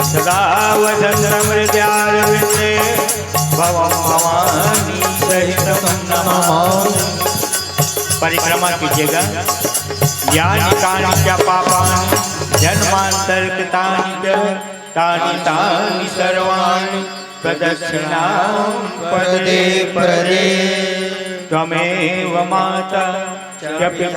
Speaker 4: सदा वदन्तं हृदयारविन्दे भवं भवानी सहितं नमामि। परिक्रमा कीजिएगा। यानि कानि च पापानि जन्मान्तरकृतानि च तानि सर्वाणि प्रदक्षिणां पदे पदे त्वमेव माता च पिता